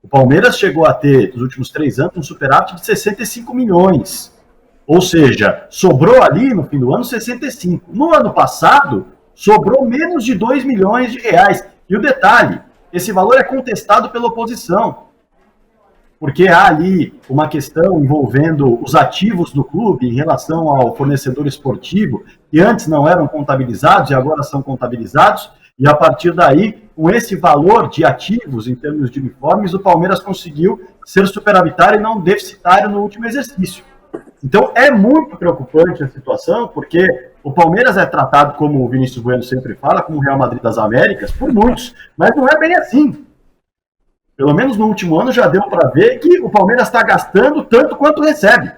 O Palmeiras chegou a ter, nos últimos 3 anos, um superávit de 65 milhões. Ou seja, sobrou ali no fim do ano 65. No ano passado, sobrou menos de 2 milhões de reais. E o detalhe, esse valor é contestado pela oposição, porque há ali uma questão envolvendo os ativos do clube em relação ao fornecedor esportivo, que antes não eram contabilizados e agora são contabilizados, e a partir daí, com esse valor de ativos em termos de uniformes, o Palmeiras conseguiu ser superavitário e não deficitário no último exercício. Então é muito preocupante a situação, porque o Palmeiras é tratado, como o Vinícius Bueno sempre fala, como o Real Madrid das Américas, por muitos, mas não é bem assim. Pelo menos no último ano já deu para ver que o Palmeiras está gastando tanto quanto recebe.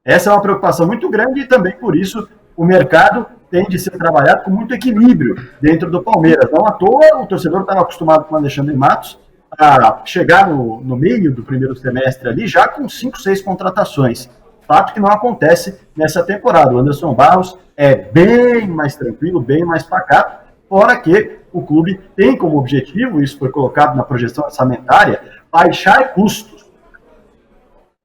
Essa é uma preocupação muito grande e também por isso o mercado tem de ser trabalhado com muito equilíbrio dentro do Palmeiras. Não à toa, o torcedor estava acostumado com o Alexandre Matos a chegar no meio do primeiro semestre ali já com 5, 6 contratações. Fato que não acontece nessa temporada. O Anderson Barros é bem mais tranquilo, bem mais pacato, fora que o clube tem como objetivo, isso foi colocado na projeção orçamentária, baixar custos.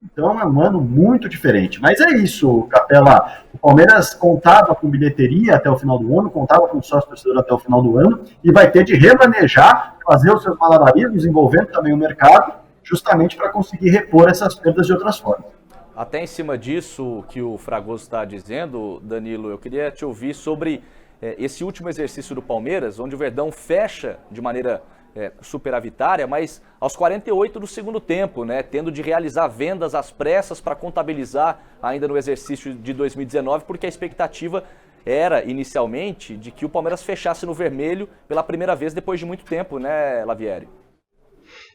Então é um ano muito diferente. Mas é isso, Capela. O Palmeiras contava com bilheteria até o final do ano, contava com sócio torcedor até o final do ano, e vai ter de remanejar, fazer os seus malabarismos, envolvendo também o mercado, justamente para conseguir repor essas perdas de outras formas. Até em cima disso que o Fragoso está dizendo, Danilo, eu queria te ouvir sobre esse último exercício do Palmeiras, onde o Verdão fecha de maneira superavitária, mas aos 48 do segundo tempo, né, tendo de realizar vendas às pressas para contabilizar ainda no exercício de 2019, porque a expectativa era, inicialmente, de que o Palmeiras fechasse no vermelho pela primeira vez depois de muito tempo, né, Lavieri?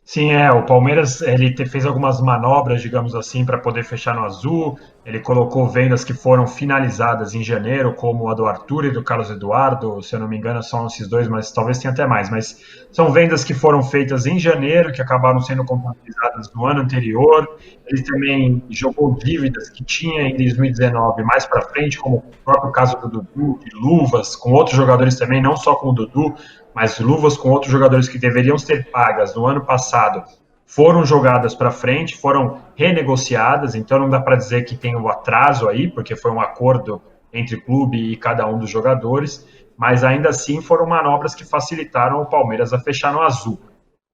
Sim, o Palmeiras ele fez algumas manobras, digamos assim, para poder fechar no azul. Ele colocou vendas que foram finalizadas em janeiro, como a do Arthur e do Carlos Eduardo, se eu não me engano são esses 2, mas talvez tenha até mais, mas são vendas que foram feitas em janeiro, que acabaram sendo contabilizadas no ano anterior. Ele também jogou dívidas que tinha em 2019 mais para frente, como o próprio caso do Dudu, de luvas, com outros jogadores também, não só com o Dudu, mas luvas com outros jogadores que deveriam ser pagas no ano passado foram jogadas para frente, foram renegociadas, então não dá para dizer que tem um atraso aí, porque foi um acordo entre o clube e cada um dos jogadores, mas ainda assim foram manobras que facilitaram o Palmeiras a fechar no azul.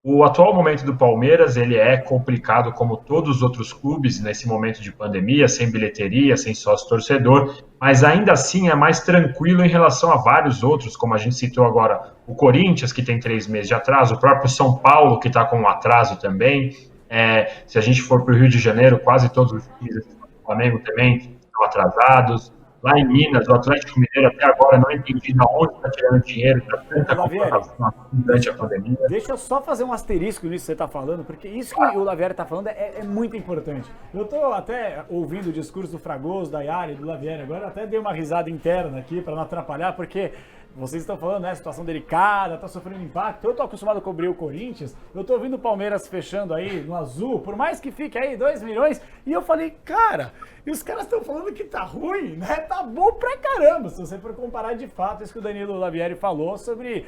O atual momento do Palmeiras, ele é complicado como todos os outros clubes nesse momento de pandemia, sem bilheteria, sem sócio-torcedor, mas ainda assim é mais tranquilo em relação a vários outros, como a gente citou agora, o Corinthians, que tem 3 meses de atraso, o próprio São Paulo, que está com um atraso também. Se a gente for para o Rio de Janeiro, quase todos os times do Flamengo também estão atrasados. Lá em Minas, o Atlético Mineiro até agora não entendi de onde está tirando dinheiro para tanta contratação durante a pandemia. Deixa eu só fazer um asterisco nisso que você está falando, porque isso que o Lavieri está falando é muito importante. Eu estou até ouvindo o discurso do Fragoso, da Yara e do Lavieri agora, até dei uma risada interna aqui para não atrapalhar, porque vocês estão falando, né, situação delicada, tá sofrendo impacto. Eu tô acostumado a cobrir o Corinthians, eu tô ouvindo o Palmeiras fechando aí no azul, por mais que fique aí 2 milhões, e eu falei, cara, e os caras estão falando que tá ruim, né? Tá bom pra caramba, se você for comparar de fato isso que o Danilo Lavieri falou sobre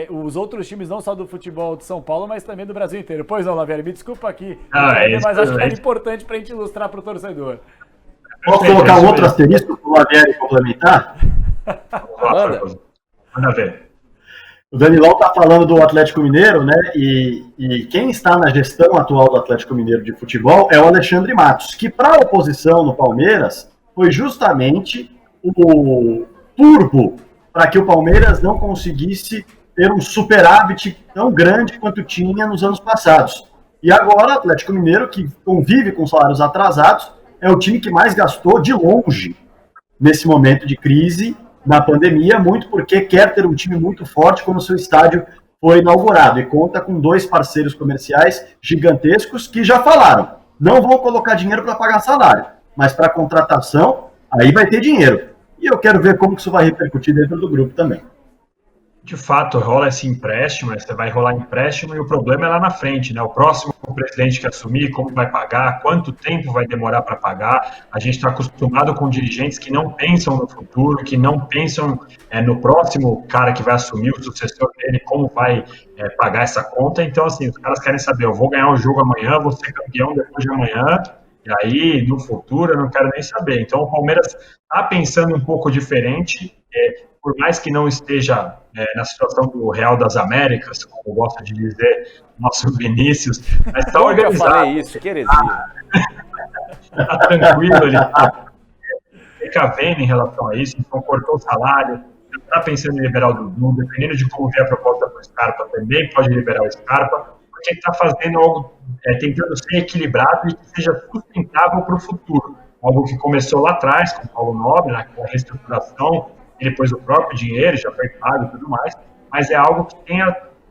os outros times, não só do futebol de São Paulo, mas também do Brasil inteiro. Pois não, Lavieri, me desculpa aqui, mas acho que é importante pra gente ilustrar pro torcedor. Posso colocar outro asterisco pro Lavieri complementar? Manda ver. O Danilão está falando do Atlético Mineiro, né? E quem está na gestão atual do Atlético Mineiro de futebol é o Alexandre Matos, que para a oposição no Palmeiras foi justamente o turbo para que o Palmeiras não conseguisse ter um superávit tão grande quanto tinha nos anos passados. E agora o Atlético Mineiro, que convive com salários atrasados, é o time que mais gastou de longe nesse momento de crise, na pandemia, muito porque quer ter um time muito forte quando o seu estádio foi inaugurado e conta com 2 parceiros comerciais gigantescos que já falaram, não vão colocar dinheiro para pagar salário, mas para contratação, aí vai ter dinheiro. E eu quero ver como isso vai repercutir dentro do grupo também. De fato, rola esse empréstimo, você vai rolar empréstimo e o problema é lá na frente, né? O próximo presidente que assumir, como vai pagar, quanto tempo vai demorar para pagar. A gente está acostumado com dirigentes que não pensam no futuro, que não pensam no próximo cara que vai assumir, o sucessor dele, como vai pagar essa conta. Então, assim, os caras querem saber, eu vou ganhar o jogo amanhã, vou ser campeão depois de amanhã, e aí, no futuro, eu não quero nem saber. Então, o Palmeiras está pensando um pouco diferente, por mais que não esteja na situação do Real das Américas, como gosta de dizer nosso Vinícius, mas está organizado. Eu falei isso, que heresia. Está tranquilo, ele está precavendo em relação a isso, então cortou o salário, está pensando em liberar o Dudu, dependendo de como vier a proposta do Scarpa, também pode liberar o Scarpa, porque ele está fazendo algo, tentando ser equilibrado e que seja sustentável para o futuro. Algo que começou lá atrás, com o Paulo Nobre, com a reestruturação, e depois o próprio dinheiro já foi pago e tudo mais, mas é algo que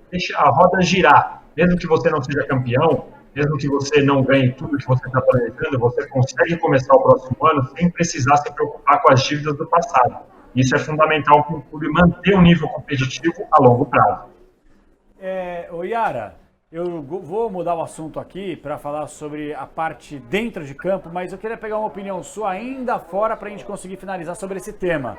deixa a roda girar. Mesmo que você não seja campeão, mesmo que você não ganhe tudo que você está planejando, você consegue começar o próximo ano sem precisar se preocupar com as dívidas do passado. Isso é fundamental para o clube manter um nível competitivo a longo prazo. Ô Yara, eu vou mudar o assunto aqui para falar sobre a parte dentro de campo, mas eu queria pegar uma opinião sua ainda fora para a gente conseguir finalizar sobre esse tema.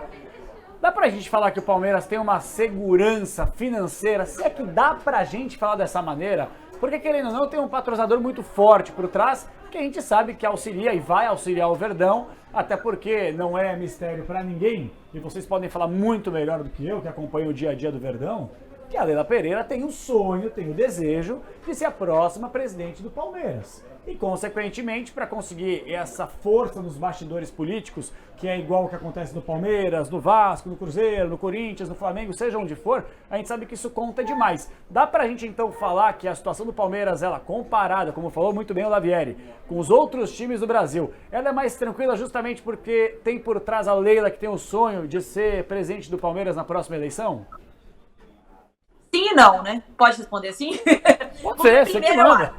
Dá pra gente falar que o Palmeiras tem uma segurança financeira? Se é que dá pra gente falar dessa maneira? Porque, querendo ou não, tem um patrocinador muito forte por trás, que a gente sabe que auxilia e vai auxiliar o Verdão, até porque não é mistério pra ninguém, e vocês podem falar muito melhor do que eu, que acompanho o dia a dia do Verdão, que a Leila Pereira tem o sonho, tem o desejo de ser a próxima presidente do Palmeiras. E, consequentemente, para conseguir essa força nos bastidores políticos, que é igual o que acontece no Palmeiras, no Vasco, no Cruzeiro, no Corinthians, no Flamengo, seja onde for, a gente sabe que isso conta demais. Dá pra gente, então, falar que a situação do Palmeiras, ela comparada, como falou muito bem o Lavieri, com os outros times do Brasil, ela é mais tranquila justamente porque tem por trás a Leila, que tem o sonho de ser presidente do Palmeiras na próxima eleição? Sim e não, né? Pode responder assim? Pode ser, você que manda.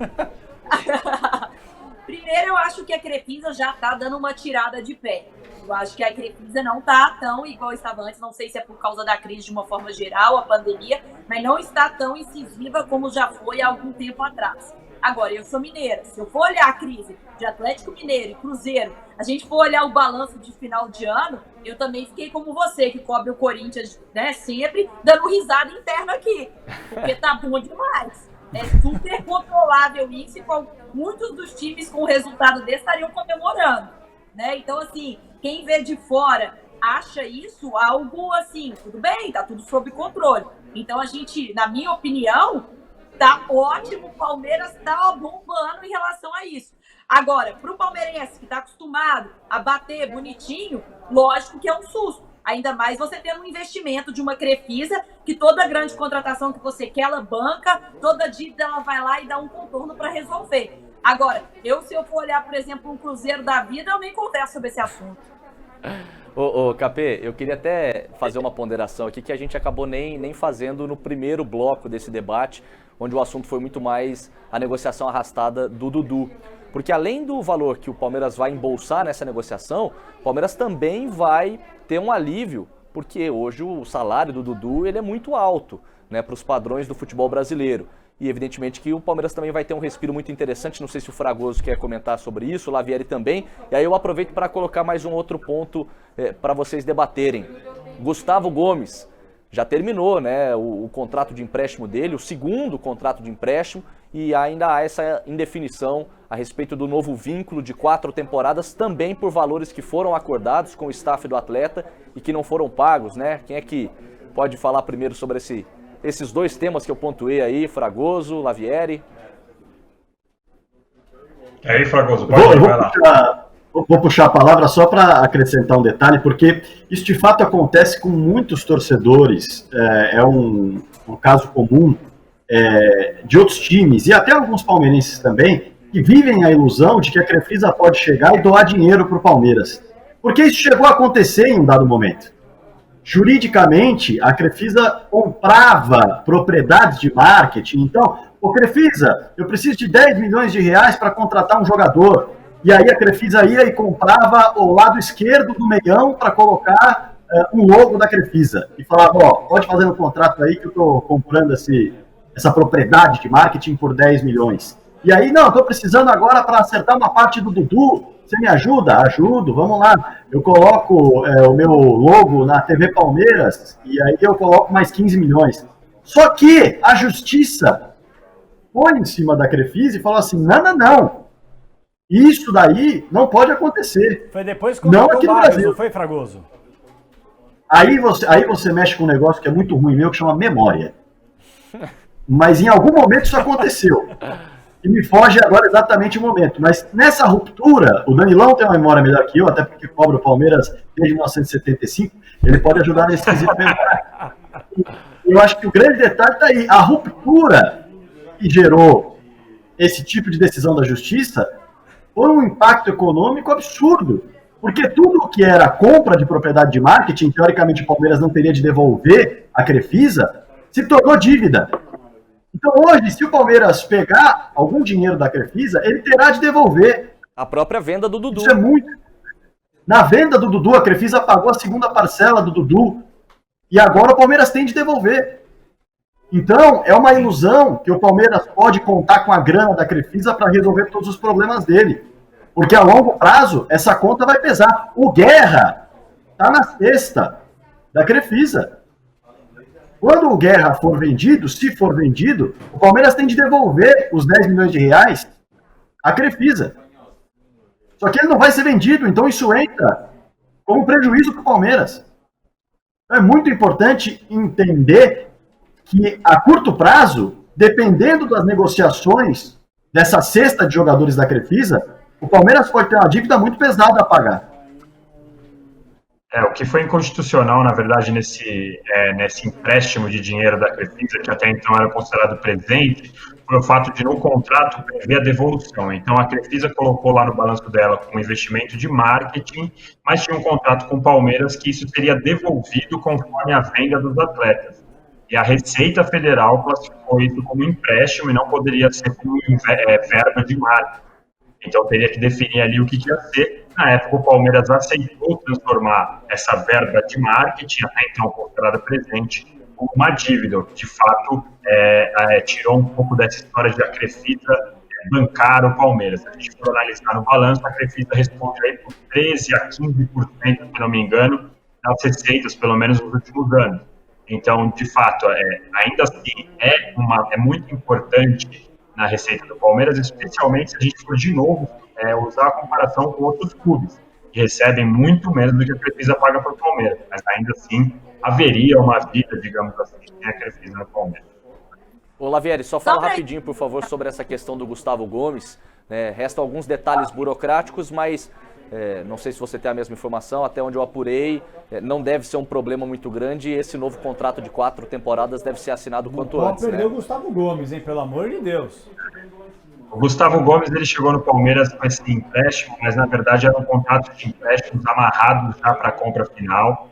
Primeiro, eu acho que a Crefisa já tá dando uma tirada de pé. Eu acho que a Crefisa não tá tão igual estava antes, não sei se é por causa da crise de uma forma geral, a pandemia, mas não está tão incisiva como já foi há algum tempo atrás. Agora, eu sou mineira, se eu for olhar a crise de Atlético Mineiro e Cruzeiro, a gente for olhar o balanço de final de ano, eu também fiquei como você, que cobre o Corinthians, né, sempre, dando risada interna aqui, porque tá bom demais. É super controlável isso e muitos dos times com o resultado desse estariam comemorando, né? Então, assim, quem vê de fora acha isso algo assim, tudo bem, tá tudo sob controle. Então, a gente, na minha opinião, tá ótimo, o Palmeiras tá bombando em relação a isso. Agora, pro palmeirense que tá acostumado a bater bonitinho, lógico que é um susto. Ainda mais você tendo um investimento de uma Crefisa, que toda grande contratação que você quer, ela banca, toda dívida ela vai lá e dá um contorno para resolver. Agora, se eu for olhar, por exemplo, um Cruzeiro da vida, eu nem converso sobre esse assunto. Ô, Capê, eu queria até fazer uma ponderação aqui que a gente acabou nem fazendo no primeiro bloco desse debate, onde o assunto foi muito mais a negociação arrastada do Dudu. Porque além do valor que o Palmeiras vai embolsar nessa negociação, o Palmeiras também vai ter um alívio, porque hoje o salário do Dudu ele é muito alto, né, para os padrões do futebol brasileiro. E evidentemente que o Palmeiras também vai ter um respiro muito interessante, não sei se o Fragoso quer comentar sobre isso, o Lavieri também. E aí eu aproveito para colocar mais um outro ponto para vocês debaterem. Gustavo Gomes já terminou, né, o contrato de empréstimo dele, o segundo contrato de empréstimo, e ainda há essa indefinição a respeito do novo vínculo de 4 temporadas, também por valores que foram acordados com o staff do atleta e que não foram pagos, né? Quem é que pode falar primeiro sobre esses dois temas que eu pontuei aí, Fragoso, Lavieri? É aí, Fragoso, pode ir, vai lá. Vou puxar a palavra só para acrescentar um detalhe, porque isso de fato acontece com muitos torcedores, é um caso comum de outros times, e até alguns palmeirenses também, que vivem a ilusão de que a Crefisa pode chegar e doar dinheiro para o Palmeiras. Porque isso chegou a acontecer em um dado momento. Juridicamente, a Crefisa comprava propriedades de marketing. Então, Crefisa, eu preciso de 10 milhões de reais para contratar um jogador. E aí a Crefisa ia e comprava o lado esquerdo do meião para colocar um logo da Crefisa. E falava, pode fazer um contrato aí que eu estou comprando essa propriedade de marketing por 10 milhões. E aí, não, estou precisando agora para acertar uma parte do Dudu. Você me ajuda? Ajudo, vamos lá. Eu coloco o meu logo na TV Palmeiras e aí eu coloco mais 15 milhões. Só que a justiça foi em cima da Crefisa e falou assim, não. Isso daí não pode acontecer. Foi depois que não aqui no Brasil. Não foi, Fragoso? Aí você mexe com um negócio que é muito ruim meu, que chama memória. Mas em algum momento isso aconteceu. E me foge agora exatamente o momento. Mas nessa ruptura, o Danilão tem uma memória melhor que eu, até porque cobra o Palmeiras desde 1975, ele pode ajudar nesse quesito memória. Eu acho que o grande detalhe está aí. A ruptura que gerou esse tipo de decisão da justiça foi um impacto econômico absurdo. Porque tudo que era compra de propriedade de marketing, teoricamente o Palmeiras não teria de devolver a Crefisa, se tornou dívida. Então hoje, se o Palmeiras pegar algum dinheiro da Crefisa, ele terá de devolver. A própria venda do Dudu. Isso é muito. Na venda do Dudu, a Crefisa pagou a segunda parcela do Dudu. E agora o Palmeiras tem de devolver. Então, é uma ilusão que o Palmeiras pode contar com a grana da Crefisa para resolver todos os problemas dele. Porque a longo prazo, essa conta vai pesar. O Guerra está na cesta da Crefisa. Quando o Guerra for vendido, se for vendido, o Palmeiras tem de devolver os 10 milhões de reais à Crefisa. Só que ele não vai ser vendido, então isso entra como prejuízo para o Palmeiras. Então é muito importante entender que a curto prazo, dependendo das negociações dessa cesta de jogadores da Crefisa, o Palmeiras pode ter uma dívida muito pesada a pagar. O que foi inconstitucional, na verdade, nesse empréstimo de dinheiro da Crefisa, que até então era considerado presente, foi o fato de no contrato prever a devolução. Então a Crefisa colocou lá no balanço dela com investimento de marketing, mas tinha um contrato com o Palmeiras que isso seria devolvido conforme a venda dos atletas. E a Receita Federal classificou isso como empréstimo e não poderia ser como verba de marketing. Então teria que definir ali o que ia ser. Na época o Palmeiras aceitou transformar essa verba de marketing, até então considerada presente, como uma dívida, o que de fato tirou um pouco dessa história de a Crefisa bancar o Palmeiras. Se a gente for analisar no balanço, a Crefisa responde aí por 13% a 15%, se não me engano, das receitas, pelo menos nos últimos anos. Então, de fato, ainda assim é muito importante na receita do Palmeiras, especialmente se a gente for de novo usar a comparação com outros clubes, que recebem muito menos do que a Crefisa paga para o Palmeiras, mas ainda assim haveria uma vida, digamos assim, sem a Crefisa no Palmeiras. Ô Lavieri, só fala rapidinho, por favor, sobre essa questão do Gustavo Gomes. Restam alguns detalhes burocráticos, mas não sei se você tem a mesma informação, até onde eu apurei, não deve ser um problema muito grande e esse novo contrato de 4 temporadas deve ser assinado quanto antes. Perdeu o Gustavo Gomes, hein? Pelo amor de Deus. O Gustavo Gomes ele chegou no Palmeiras com esse empréstimo, mas na verdade era um contrato de empréstimos amarrado já para a compra final.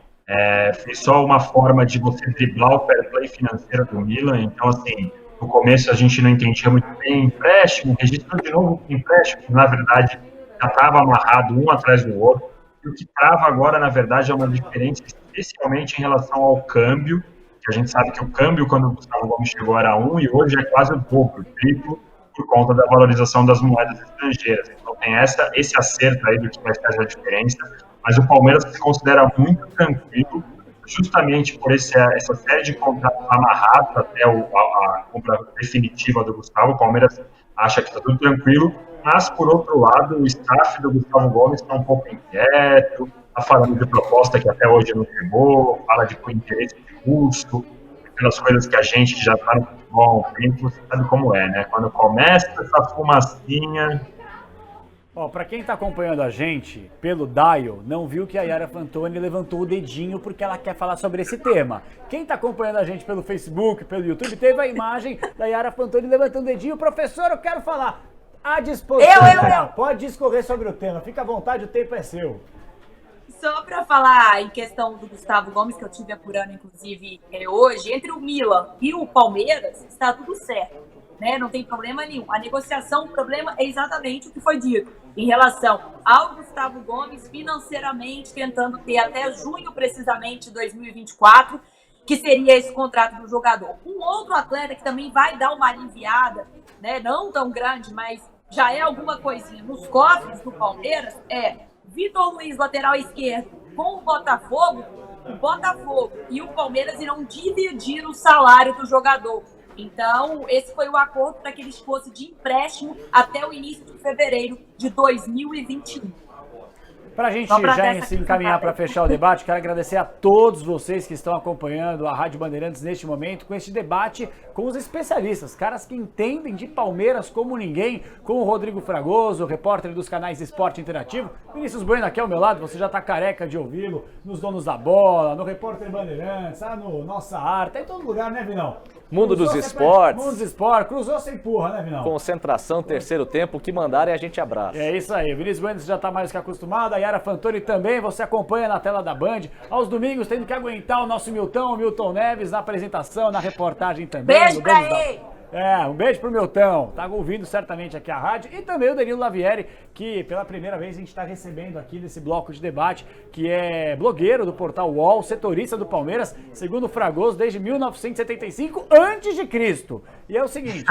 Foi só uma forma de você driblar o fair play financeiro do Milan. Então, assim, no começo a gente não entendia muito bem empréstimo, registrando de novo empréstimo, na verdade já estava amarrado um atrás do outro. E o que trava agora, na verdade, é uma diferença, especialmente em relação ao câmbio, que a gente sabe que o câmbio, quando o Gustavo Gomes chegou, era 1 e hoje é quase o dobro, o triplo, por conta da valorização das moedas estrangeiras. Então tem esse acerto aí do que vai fazer a diferença, mas o Palmeiras se considera muito tranquilo, justamente por essa série de contratos amarrados até a compra definitiva do Gustavo. O Palmeiras acha que está tudo tranquilo, mas por outro lado o staff do Gustavo Gomes está um pouco inquieto, está falando de proposta que até hoje não chegou, fala de interesse de custo. pelas coisas que a gente que já está no futebol há um tempo sabe como é, né? Quando começa essa fumacinha... Ó, pra quem tá acompanhando a gente pelo Dial, não viu que a Yara Fantoni levantou o dedinho porque ela quer falar sobre esse tema. Quem tá acompanhando a gente pelo Facebook, pelo YouTube, teve a imagem da Yara Fantoni levantando o dedinho. Professor, eu quero falar. À disposição. Eu. Pode discorrer sobre o tema. Fica à vontade, o tempo é seu. Só para falar em questão do Gustavo Gomes, que eu tive apurando, inclusive, hoje, entre o Milan e o Palmeiras, está tudo certo. Né? Não tem problema nenhum. A negociação, o problema é exatamente o que foi dito em relação ao Gustavo Gomes financeiramente tentando ter até junho, precisamente, de 2024, que seria esse contrato do jogador. Um outro atleta que também vai dar uma aliviada, né? Não tão grande, mas já é alguma coisinha nos cofres do Palmeiras, é Vitor Luiz, lateral esquerdo, com o Botafogo e o Palmeiras irão dividir o salário do jogador. Então, esse foi o acordo para que eles fossem de empréstimo até o início de fevereiro de 2021. Para a gente já se encaminhar para fechar o debate, quero agradecer a todos vocês que estão acompanhando a Rádio Bandeirantes neste momento com este debate com os especialistas, caras que entendem de Palmeiras como ninguém, com o Rodrigo Fragoso, repórter dos canais Esporte Interativo. Vinícius Bueno aqui ao meu lado, você já está careca de ouvi-lo nos Donos da Bola, no Repórter Bandeirantes, no Nossa Arte, tá em todo lugar, né, Vinão? Mundo dos Esportes. Mundo dos Esportes, cruzou, você empurra, né, Vinão? Concentração, terceiro tempo, o que mandarem a gente abraça. É isso aí, o Vinícius Bueno já está mais que acostumado, a Yara Fantoni também, você acompanha na tela da Band, aos domingos tendo que aguentar o nosso Milton Neves na apresentação, na reportagem também. Beijo pra ele! Um beijo pro Milton, tá ouvindo certamente aqui a rádio, e também o Danilo Lavieri, que pela primeira vez a gente está recebendo aqui nesse bloco de debate, que é blogueiro do portal UOL, setorista do Palmeiras, segundo o Fragoso, desde 1975 a.C. E é o seguinte,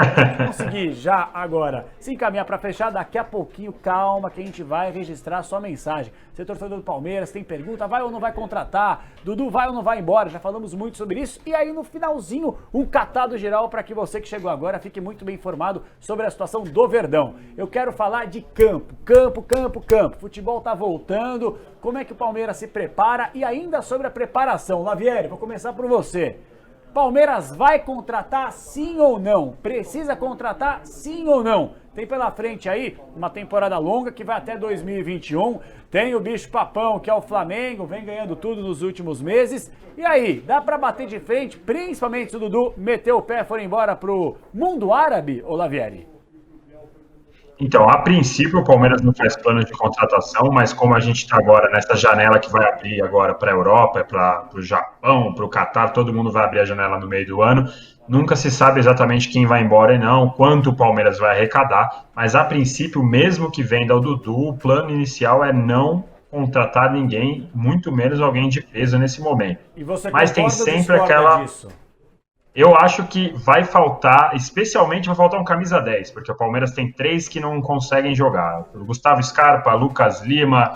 conseguir já agora se encaminhar para fechar, daqui a pouquinho, calma, que a gente vai registrar a sua mensagem. Você é torcedor do Palmeiras, tem pergunta, vai ou não vai contratar? Dudu vai ou não vai embora? Já falamos muito sobre isso. E aí no finalzinho, um catado geral para que você que chegou agora fique muito bem informado sobre a situação do Verdão. Eu quero falar de campo. Futebol tá voltando. Como é que o Palmeiras se prepara? E ainda sobre a preparação. Lavieri, vou começar por você. Palmeiras vai contratar sim ou não? Precisa contratar sim ou não? Tem pela frente aí uma temporada longa que vai até 2021. Tem o bicho papão, que é o Flamengo, vem ganhando tudo nos últimos meses. E aí, dá pra bater de frente, principalmente se o Dudu meteu o pé e for embora pro mundo árabe, ô Lavieri? Então, a princípio, o Palmeiras não faz plano de contratação, mas como a gente está agora nessa janela que vai abrir agora para a Europa, para o Japão, para o Catar, todo mundo vai abrir a janela no meio do ano, nunca se sabe exatamente quem vai embora e não, quanto o Palmeiras vai arrecadar, mas a princípio, mesmo que venda o Dudu, o plano inicial é não contratar ninguém, muito menos alguém de peso nesse momento. E você mas tem sempre aquela... Disso? Eu acho que vai faltar, especialmente vai faltar um camisa 10, porque o Palmeiras tem 3 que não conseguem jogar. O Gustavo Scarpa, Lucas Lima,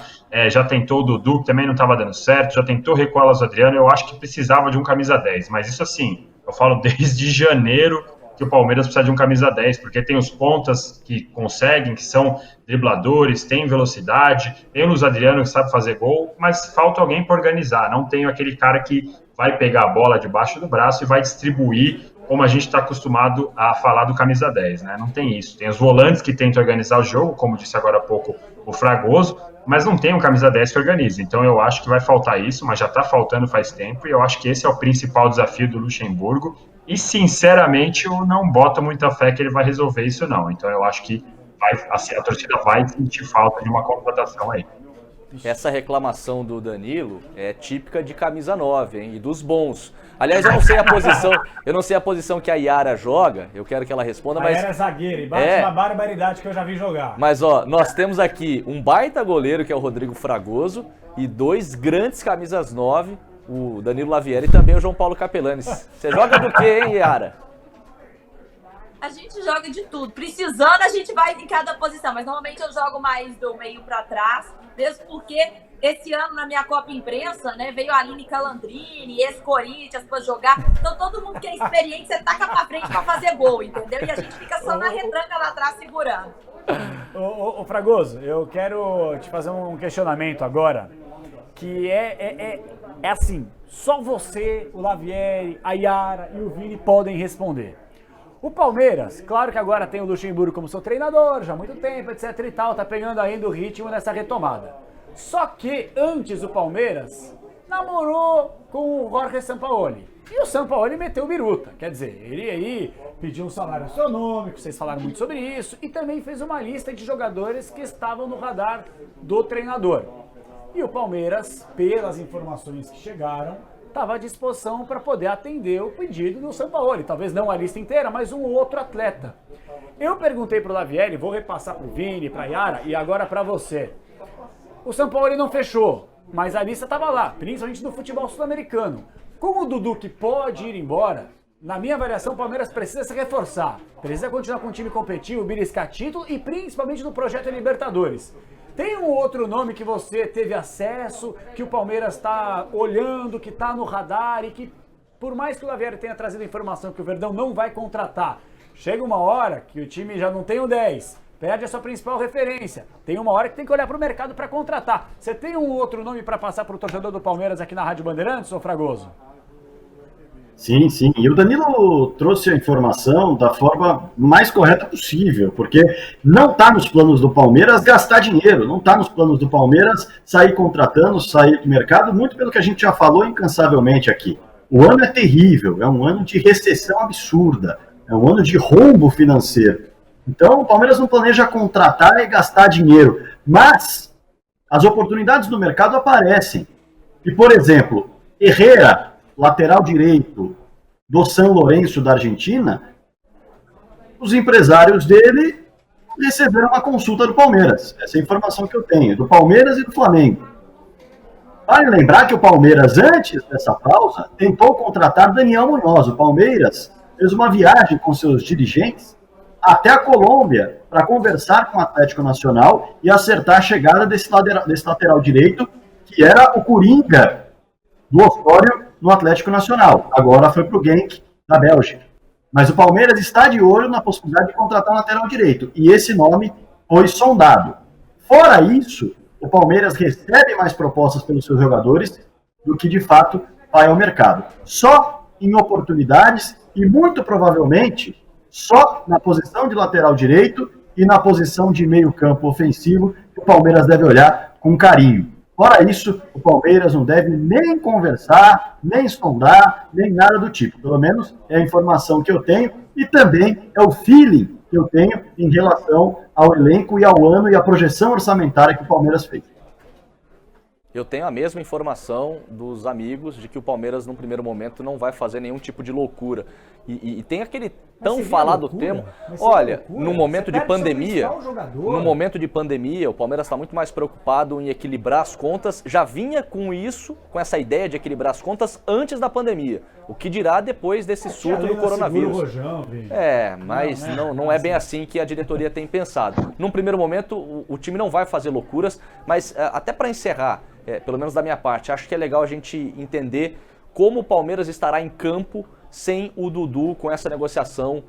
já tentou o Dudu, que também não estava dando certo, já tentou recuar o Adriano, eu acho que precisava de um camisa 10. Mas isso assim, eu falo desde janeiro que o Palmeiras precisa de um camisa 10, porque tem os pontas que conseguem, que são dribladores, tem velocidade, tem o Luiz Adriano que sabe fazer gol, mas falta alguém para organizar, não tem aquele cara que vai pegar a bola debaixo do braço e vai distribuir como a gente está acostumado a falar do camisa 10, né? Não tem isso. Tem os volantes que tentam organizar o jogo, como disse agora há pouco o Fragoso, mas não tem um camisa 10 que organiza. Então eu acho que vai faltar isso, mas já está faltando faz tempo, e eu acho que esse é o principal desafio do Luxemburgo, e sinceramente eu não boto muita fé que ele vai resolver isso não. Então eu acho que a torcida vai sentir falta de uma contratação aí. Essa reclamação do Danilo é típica de camisa 9, hein? E dos bons. Aliás, eu não sei a posição que a Yara joga, eu quero que ela responda, mas... A Yara é zagueira e bate uma barbaridade que eu já vi jogar. Mas, ó, nós temos aqui um baita goleiro, que é o Rodrigo Fragoso, e 2 grandes camisas 9, o Danilo Lavieri e também o João Paulo Capelanes. Você joga do quê, hein, Yara? A gente joga de tudo. Precisando, a gente vai em cada posição. Mas normalmente eu jogo mais do meio pra trás. Mesmo porque esse ano na minha Copa Imprensa, né, veio a Aline Calandrini, ex-Corinthians pra jogar. Então todo mundo que é experiente, você taca pra frente pra fazer gol, entendeu? E a gente fica só na retranca lá atrás segurando. Ô Fragoso, eu quero te fazer um questionamento agora. Que é assim, Só você, o Lavieri, a Yara e o Vini podem responder. O Palmeiras, claro que agora tem o Luxemburgo como seu treinador, já há muito tempo, etc e tal, tá pegando ainda o ritmo nessa retomada. Só que antes o Palmeiras namorou com o Jorge Sampaoli. E o Sampaoli meteu biruta, quer dizer, ele aí pediu um salário astronômico, vocês falaram muito sobre isso, e também fez uma lista de jogadores que estavam no radar do treinador. E o Palmeiras, pelas informações que chegaram, estava à disposição para poder atender o pedido do Sampaoli. Talvez não a lista inteira, mas um outro atleta. Eu perguntei para o Lavieri, vou repassar para o Vini, para a Yara e agora para você. O Sampaoli não fechou, mas a lista estava lá, principalmente no futebol sul-americano. Como o Dudu que pode ir embora, na minha avaliação o Palmeiras precisa se reforçar. Precisa continuar com o time competitivo, beliscar título e principalmente no projeto Libertadores. Tem um outro nome que você teve acesso, que o Palmeiras está olhando, que está no radar e que, por mais que o Lavieri tenha trazido a informação que o Verdão não vai contratar, chega uma hora que o time já não tem o 10, perde a sua principal referência, tem uma hora que tem que olhar para o mercado para contratar. Você tem um outro nome para passar para o torcedor do Palmeiras aqui na Rádio Bandeirantes, ô Fragoso? Sim, sim. E o Danilo trouxe a informação da forma mais correta possível, porque não está nos planos do Palmeiras gastar dinheiro, não está nos planos do Palmeiras sair contratando, sair do mercado, muito pelo que a gente já falou incansavelmente aqui. O ano é terrível, é um ano de recessão absurda, é um ano de rombo financeiro. Então o Palmeiras não planeja contratar e gastar dinheiro, mas as oportunidades do mercado aparecem. E, por exemplo, Herrera, lateral direito do São Lourenço da Argentina, os empresários dele receberam uma consulta do Palmeiras. Essa é a informação que eu tenho, do Palmeiras e do Flamengo. Vale lembrar que o Palmeiras, antes dessa pausa, tentou contratar Daniel Munhoz. O Palmeiras fez uma viagem com seus dirigentes até a Colômbia para conversar com o Atlético Nacional e acertar a chegada desse lateral direito, que era o Coringa do Osório no Atlético Nacional. Agora foi para o Genk da Bélgica. Mas o Palmeiras está de olho na possibilidade de contratar um lateral direito. E esse nome foi sondado. Fora isso, o Palmeiras recebe mais propostas pelos seus jogadores do que, de fato, vai ao mercado. Só em oportunidades e, muito provavelmente, só na posição de lateral direito e na posição de meio campo ofensivo que o Palmeiras deve olhar com carinho. Fora isso, o Palmeiras não deve nem conversar, nem sondar, nem nada do tipo. Pelo menos é a informação que eu tenho e também é o feeling que eu tenho em relação ao elenco e ao ano e à projeção orçamentária que o Palmeiras fez. Eu tenho a mesma informação dos amigos de que o Palmeiras, num primeiro momento, não vai fazer nenhum tipo de loucura. E tem aquele tão falado termo. Olha, no momento de pandemia, o Palmeiras está muito mais preocupado em equilibrar as contas. Já vinha com isso, com essa ideia de equilibrar as contas antes da pandemia. O que dirá depois desse surto do coronavírus. Mas não é bem assim que a diretoria tem pensado. Num primeiro momento, o time não vai fazer loucuras, mas até para encerrar, pelo menos da minha parte, acho que é legal a gente entender como o Palmeiras estará em campo sem o Dudu com essa negociação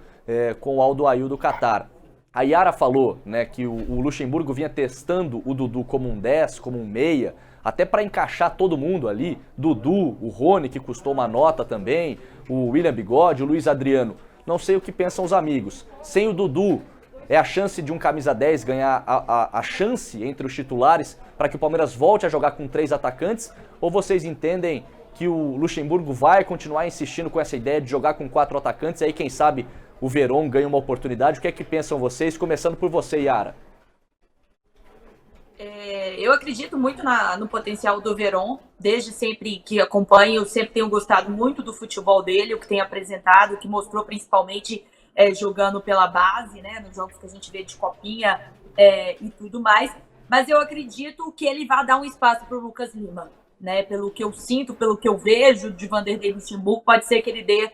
com o Aldo Ail do Catar. A Yara falou, né, que o Luxemburgo vinha testando o Dudu como um 10, como um meia, até para encaixar todo mundo ali, Dudu, o Rony, que custou uma nota também, o William Bigode, o Luiz Adriano. Não sei o que pensam os amigos. Sem o Dudu, é a chance de um camisa 10 ganhar a chance entre os titulares para que o Palmeiras volte a jogar com 3 atacantes? Ou vocês entendem que o Luxemburgo vai continuar insistindo com essa ideia de jogar com 4 atacantes, aí quem sabe o Veron ganha uma oportunidade? O que é que pensam vocês? Começando por você, Yara. Eu acredito muito no potencial do Veron, desde sempre que acompanho, sempre tenho gostado muito do futebol dele, o que tem apresentado, o que mostrou principalmente jogando pela base, né, nos jogos que a gente vê de copinha e tudo mais, mas eu acredito que ele vai dar um espaço para o Lucas Lima. Né, pelo que eu sinto, pelo que eu vejo de Vanderlei Luxemburgo, pode ser que ele dê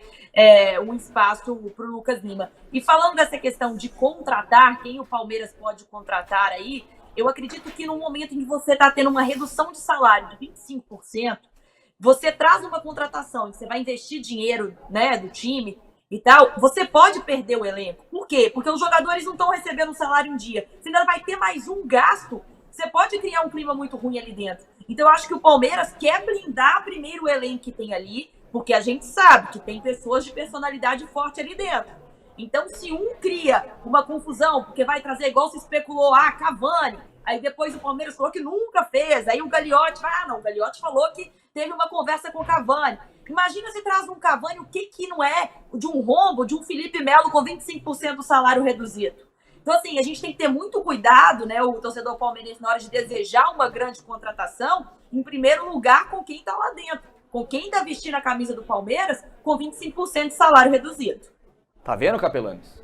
um espaço para o Lucas Lima. E falando dessa questão de contratar, quem o Palmeiras pode contratar aí, eu acredito que no momento em que você está tendo uma redução de salário de 25%, você traz uma contratação e você vai investir dinheiro, né, do time e tal, você pode perder o elenco. Por quê? Porque os jogadores não estão recebendo um salário em dia. Você ainda vai ter mais um gasto. Você pode criar um clima muito ruim ali dentro. Então eu acho que o Palmeiras quer blindar primeiro o elenco que tem ali, porque a gente sabe que tem pessoas de personalidade forte ali dentro. Então, se um cria uma confusão, porque vai trazer, igual se especulou, Cavani, aí depois o Palmeiras falou que nunca fez, aí o Gagliotti vai, o Gagliotti falou que teve uma conversa com o Cavani. Imagina se traz um Cavani, o que não é de um rombo, de um Felipe Melo com 25% do salário reduzido. Então, assim, a gente tem que ter muito cuidado, né, o torcedor palmeirense, na hora de desejar uma grande contratação, em primeiro lugar, com quem está lá dentro, com quem está vestindo a camisa do Palmeiras com 25% de salário reduzido. Tá vendo, Capelanes?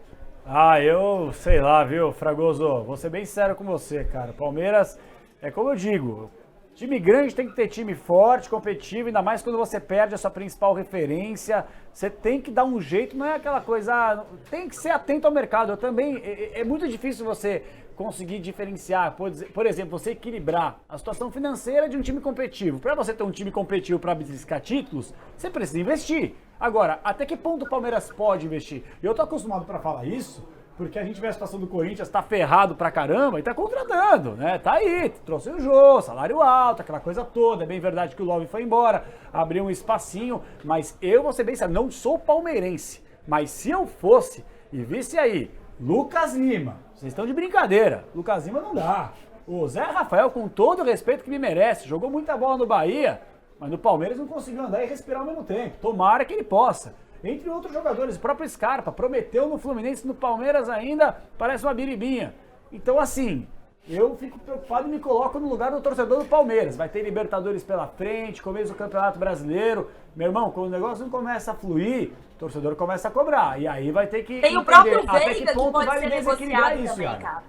Eu sei lá, viu, Fragoso? Vou ser bem sério com você, cara. Palmeiras, é como eu digo, time grande tem que ter time forte, competitivo, ainda mais quando você perde a sua principal referência. Você tem que dar um jeito, não é aquela coisa... tem que ser atento ao mercado. Eu também... É muito difícil você conseguir diferenciar, por exemplo, você equilibrar a situação financeira de um time competitivo. Para você ter um time competitivo para beliscar títulos, você precisa investir. Agora, até que ponto o Palmeiras pode investir? Eu tô acostumado para falar isso, porque a gente vê a situação do Corinthians, tá ferrado pra caramba e tá contratando, né? Tá aí, trouxe o Jô, salário alto, aquela coisa toda. É bem verdade que o Love foi embora, abriu um espacinho, mas eu vou ser bem sério, não sou palmeirense, mas se eu fosse e visse aí Lucas Lima, vocês estão de brincadeira, Lucas Lima não dá. O Zé Rafael, com todo o respeito que me merece, jogou muita bola no Bahia, mas no Palmeiras não conseguiu andar e respirar ao mesmo tempo. Tomara que ele possa. Entre outros jogadores, o próprio Scarpa prometeu no Fluminense, no Palmeiras ainda parece uma biribinha. Então, assim, eu fico preocupado e me coloco no lugar do torcedor do Palmeiras. Vai ter Libertadores pela frente, começo do Campeonato Brasileiro. Meu irmão, quando o negócio não começa a fluir, o torcedor começa a cobrar. E aí vai ter que tem entender o próprio até Veiga que ponto que pode vai ser desequilibrar negociado isso, também, cara.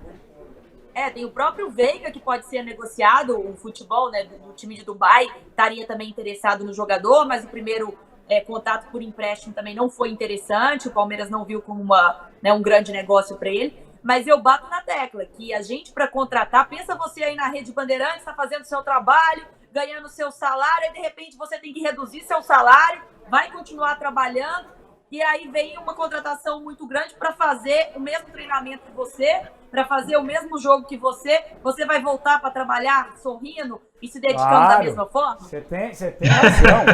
Tem o próprio Veiga que pode ser negociado, o futebol, né, do time de Dubai estaria também interessado no jogador, mas o primeiro contato por empréstimo também não foi interessante, o Palmeiras não viu como um grande negócio para ele, mas eu bato na tecla que a gente, para contratar, pensa você aí na Rede Bandeirantes, está fazendo seu trabalho, ganhando seu salário, e de repente você tem que reduzir seu salário, vai continuar trabalhando, e aí vem uma contratação muito grande para fazer o mesmo treinamento que você, para fazer o mesmo jogo que você vai voltar para trabalhar sorrindo e se dedicando da mesma forma? Você tem razão.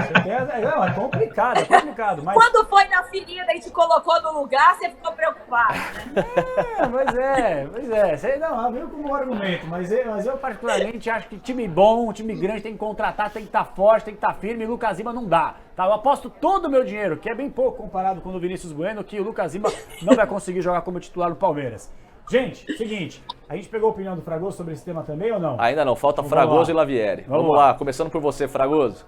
Não, é complicado. Mas... quando foi na ferida e te colocou no lugar, você ficou preocupado, né? Pois é. Você não viu como um argumento, mas eu particularmente acho que time bom, time grande tem que contratar, tem que estar forte, tem que estar firme, e Lucas Lima não dá. Tá? Eu aposto todo o meu dinheiro, que é bem pouco comparado com o do Vinícius Bueno, que o Lucas Lima não vai conseguir jogar como titular no Palmeiras. Gente, seguinte, a gente pegou a opinião do Fragoso sobre esse tema também ou não? Ainda não, falta então, Fragoso e Lavieri. Vamos lá, começando por você, Fragoso.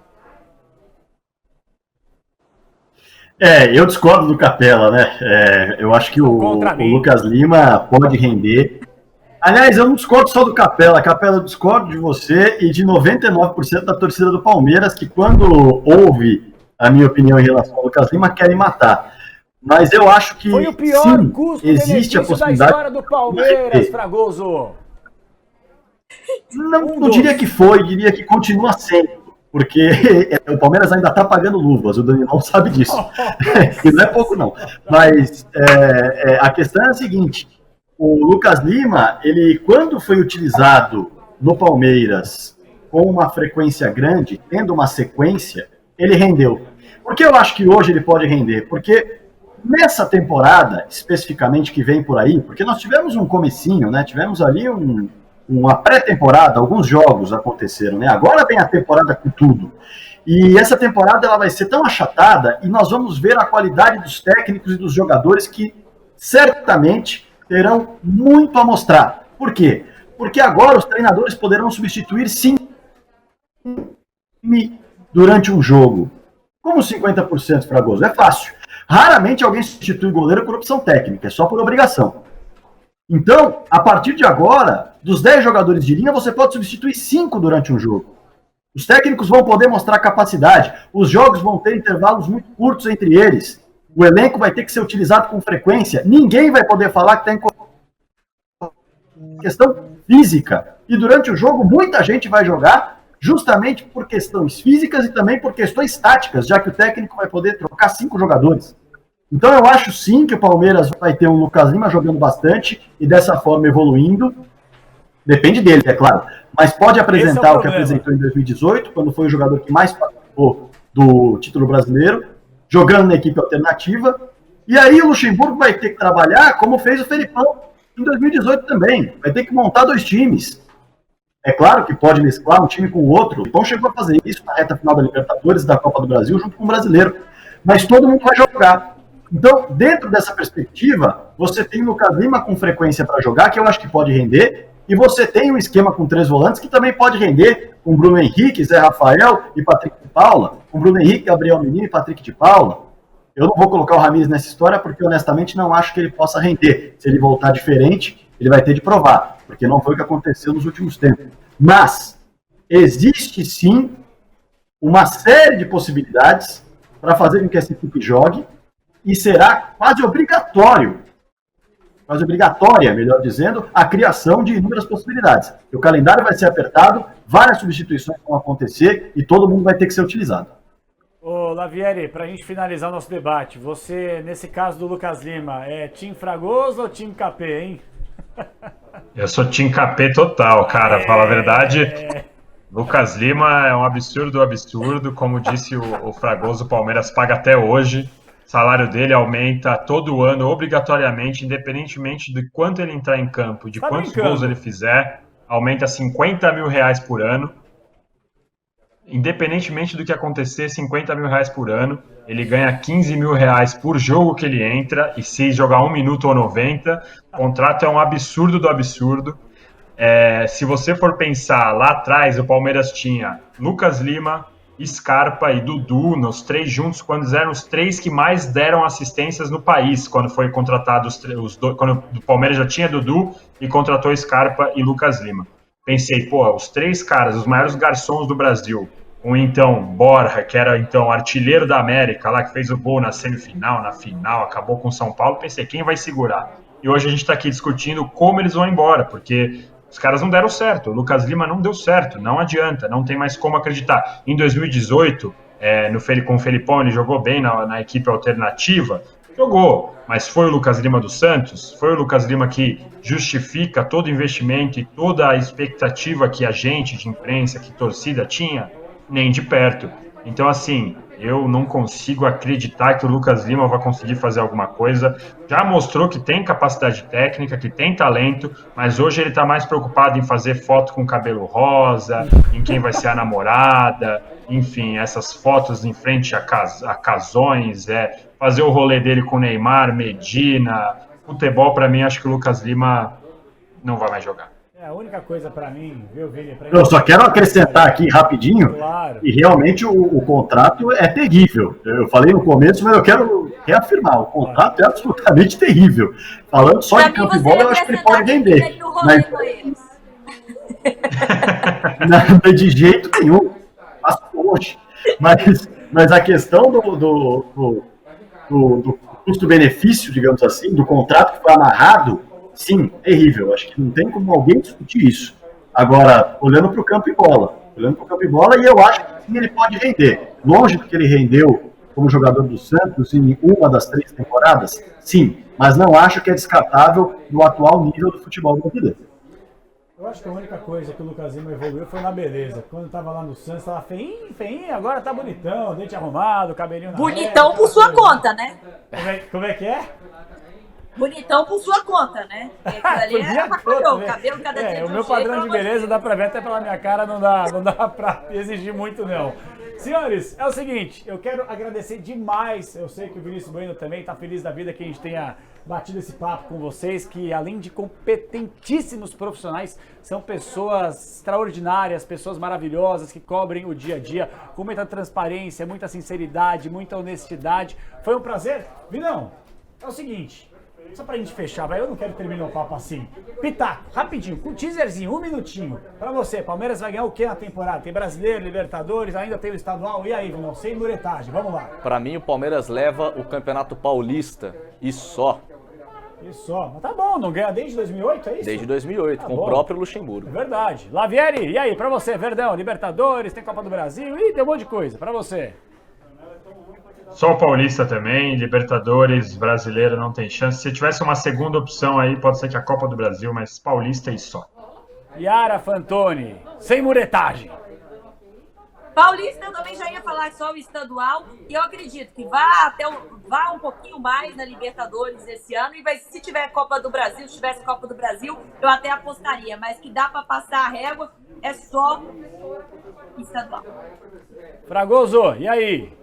Eu discordo do Capela, né? Eu acho que o Lucas Lima pode render. Aliás, eu não discordo só do Capela. Capela, eu discordo de você e de 99% da torcida do Palmeiras, que quando ouve a minha opinião em relação ao Lucas Lima, querem matar. Mas eu acho que foi o pior sim, existe a possibilidade da história do Palmeiras, Fragoso. Não diria que foi, diria que continua sendo, porque o Palmeiras ainda está pagando luvas, o Danilão sabe disso. E não é pouco não. Mas a questão é a seguinte, o Lucas Lima, ele quando foi utilizado no Palmeiras com uma frequência grande, tendo uma sequência, ele rendeu. Por que eu acho que hoje ele pode render? Porque nessa temporada, especificamente, que vem por aí, porque nós tivemos um comecinho, né? Tivemos ali uma pré-temporada, alguns jogos aconteceram, né? Agora vem a temporada com tudo. E essa temporada ela vai ser tão achatada e nós vamos ver a qualidade dos técnicos e dos jogadores que certamente terão muito a mostrar. Por quê? Porque agora os treinadores poderão substituir sim durante um jogo. Como 50%, Fragoso? É fácil. Raramente alguém substitui goleiro por opção técnica, é só por obrigação. Então, a partir de agora, dos 10 jogadores de linha, você pode substituir 5 durante um jogo. Os técnicos vão poder mostrar capacidade, os jogos vão ter intervalos muito curtos entre eles, o elenco vai ter que ser utilizado com frequência, ninguém vai poder falar que está em questão física. E durante o jogo, muita gente vai jogar justamente por questões físicas e também por questões táticas, já que o técnico vai poder trocar 5 jogadores. Então eu acho sim que o Palmeiras vai ter um Lucas Lima jogando bastante e dessa forma evoluindo. Depende dele, é claro. mas pode Esse é apresentar o o que problema. apresentou em 2018, quando foi o jogador que mais participou do título brasileiro, jogando na equipe alternativa. E aí o Luxemburgo vai ter que trabalhar como fez o Felipão em 2018 também. Vai ter que montar 2 times. É claro que pode mesclar um time com o outro. O Felipão chegou a fazer isso na reta final da Libertadores e da Copa do Brasil junto com o brasileiro. Mas todo mundo vai jogar. Então, dentro dessa perspectiva, você tem o Lucas Lima com frequência para jogar, que eu acho que pode render, e você tem um esquema com 3 volantes que também pode render, com Bruno Henrique, Zé Rafael e Patrick de Paula, com Bruno Henrique, Gabriel Menino e Patrick de Paula. Eu não vou colocar o Ramires nessa história, porque honestamente não acho que ele possa render. Se ele voltar diferente, ele vai ter de provar, porque não foi o que aconteceu nos últimos tempos. Mas existe sim uma série de possibilidades para fazer com que essa equipe jogue, e será quase obrigatória, melhor dizendo, a criação de inúmeras possibilidades. O calendário vai ser apertado, várias substituições vão acontecer e todo mundo vai ter que ser utilizado. Ô, Lavieri, para a gente finalizar o nosso debate, você, nesse caso do Lucas Lima, é time Fragoso ou time Capê, hein? Eu sou Tim Capê total, cara, fala a verdade. Lucas Lima é um absurdo, como disse o Fragoso, o Palmeiras paga até hoje. O salário dele aumenta todo ano, obrigatoriamente, independentemente de quanto ele entrar em campo, de quantos gols ele fizer, aumenta R$50 mil por ano. Independentemente do que acontecer, R$50 mil por ano, ele ganha R$15 mil por jogo que ele entra, e se jogar 1 minuto ou 90, o contrato é um absurdo do absurdo. Se você for pensar, lá atrás o Palmeiras tinha Lucas Lima, Scarpa e Dudu, nos 3 juntos, quando eram os 3 que mais deram assistências no país, quando foi contratado quando o Palmeiras já tinha Dudu e contratou Scarpa e Lucas Lima. Pensei, os 3 caras, os maiores garçons do Brasil, ou então Borja, que era então artilheiro da América, lá que fez o gol na semifinal, na final, acabou com o São Paulo, pensei, quem vai segurar? E hoje a gente está aqui discutindo como eles vão embora, porque os caras não deram certo, o Lucas Lima não deu certo, não adianta, não tem mais como acreditar. Em 2018, com o Felipão, ele jogou bem na equipe alternativa, jogou, mas foi o Lucas Lima do Santos, foi o Lucas Lima que justifica todo o investimento e toda a expectativa que a gente de imprensa, que torcida tinha, nem de perto. Então, assim, eu não consigo acreditar que o Lucas Lima vai conseguir fazer alguma coisa. Já mostrou que tem capacidade técnica, que tem talento, mas hoje ele está mais preocupado em fazer foto com cabelo rosa, em quem vai ser a namorada, enfim, essas fotos em frente a casões, fazer o rolê dele com Neymar, Medina. Futebol, para mim, acho que o Lucas Lima não vai mais jogar. A única coisa para mim, viu, Vini? Eu só quero acrescentar aqui rapidinho, claro. E realmente o contrato é terrível. Eu falei no começo, mas eu quero reafirmar, o contrato é absolutamente terrível. Falando só de campo e bola, eu acho que ele pode vender. Mas de jeito nenhum, passa longe. Mas a questão do custo-benefício, digamos assim, do contrato que foi amarrado, sim, terrível. Acho que não tem como alguém discutir isso. Agora, olhando para o campo e bola, e eu acho que sim, ele pode render. Longe do que ele rendeu como jogador do Santos em uma das 3 temporadas, sim, mas não acho que é descartável no atual nível do futebol brasileiro. Eu acho que a única coisa que o Lucas Lima evoluiu foi na beleza. Quando estava lá no Santos, estava feinho, agora tá bonitão, dente arrumado, cabelinho na bonitão por sua conta, né? Como é que é? Bonitão por sua conta, né? Ali o cabelo cada dia o meu padrão de beleza dá pra ver até pela minha cara, não dá pra exigir muito não. Senhores, é o seguinte, eu quero agradecer demais, eu sei que o Vinícius Bueno também tá feliz da vida que a gente tenha batido esse papo com vocês, que além de competentíssimos profissionais, são pessoas extraordinárias, pessoas maravilhosas que cobrem o dia a dia com muita transparência, muita sinceridade, muita honestidade. Foi um prazer. Vinão, é o seguinte, só pra gente fechar, eu não quero terminar o papo assim. Pitaco, rapidinho, com um teaserzinho, 1 minutinho. Pra você, Palmeiras vai ganhar o que na temporada? Tem Brasileiro, Libertadores, ainda tem o Estadual. E aí, Vinão, sem muretagem, vamos lá. Pra mim, o Palmeiras leva o Campeonato Paulista e só. E só, mas tá bom, não ganha desde 2008, é isso? Desde 2008, tá com bom. O próprio Luxemburgo. É verdade. Lavieri, e aí, pra você, Verdão, Libertadores, tem Copa do Brasil, tem um monte de coisa, pra você. Só o Paulista também, Libertadores, Brasileiro não tem chance. Se tivesse uma segunda opção aí, pode ser que a Copa do Brasil, mas Paulista e só. Yara Fantoni, sem muretagem. Paulista eu também já ia falar só o estadual, e eu acredito que vá um pouquinho mais na Libertadores esse ano, e se tiver Copa do Brasil, se tivesse Copa do Brasil, eu até apostaria, mas que dá para passar a régua é só estadual. Fragoso, e aí?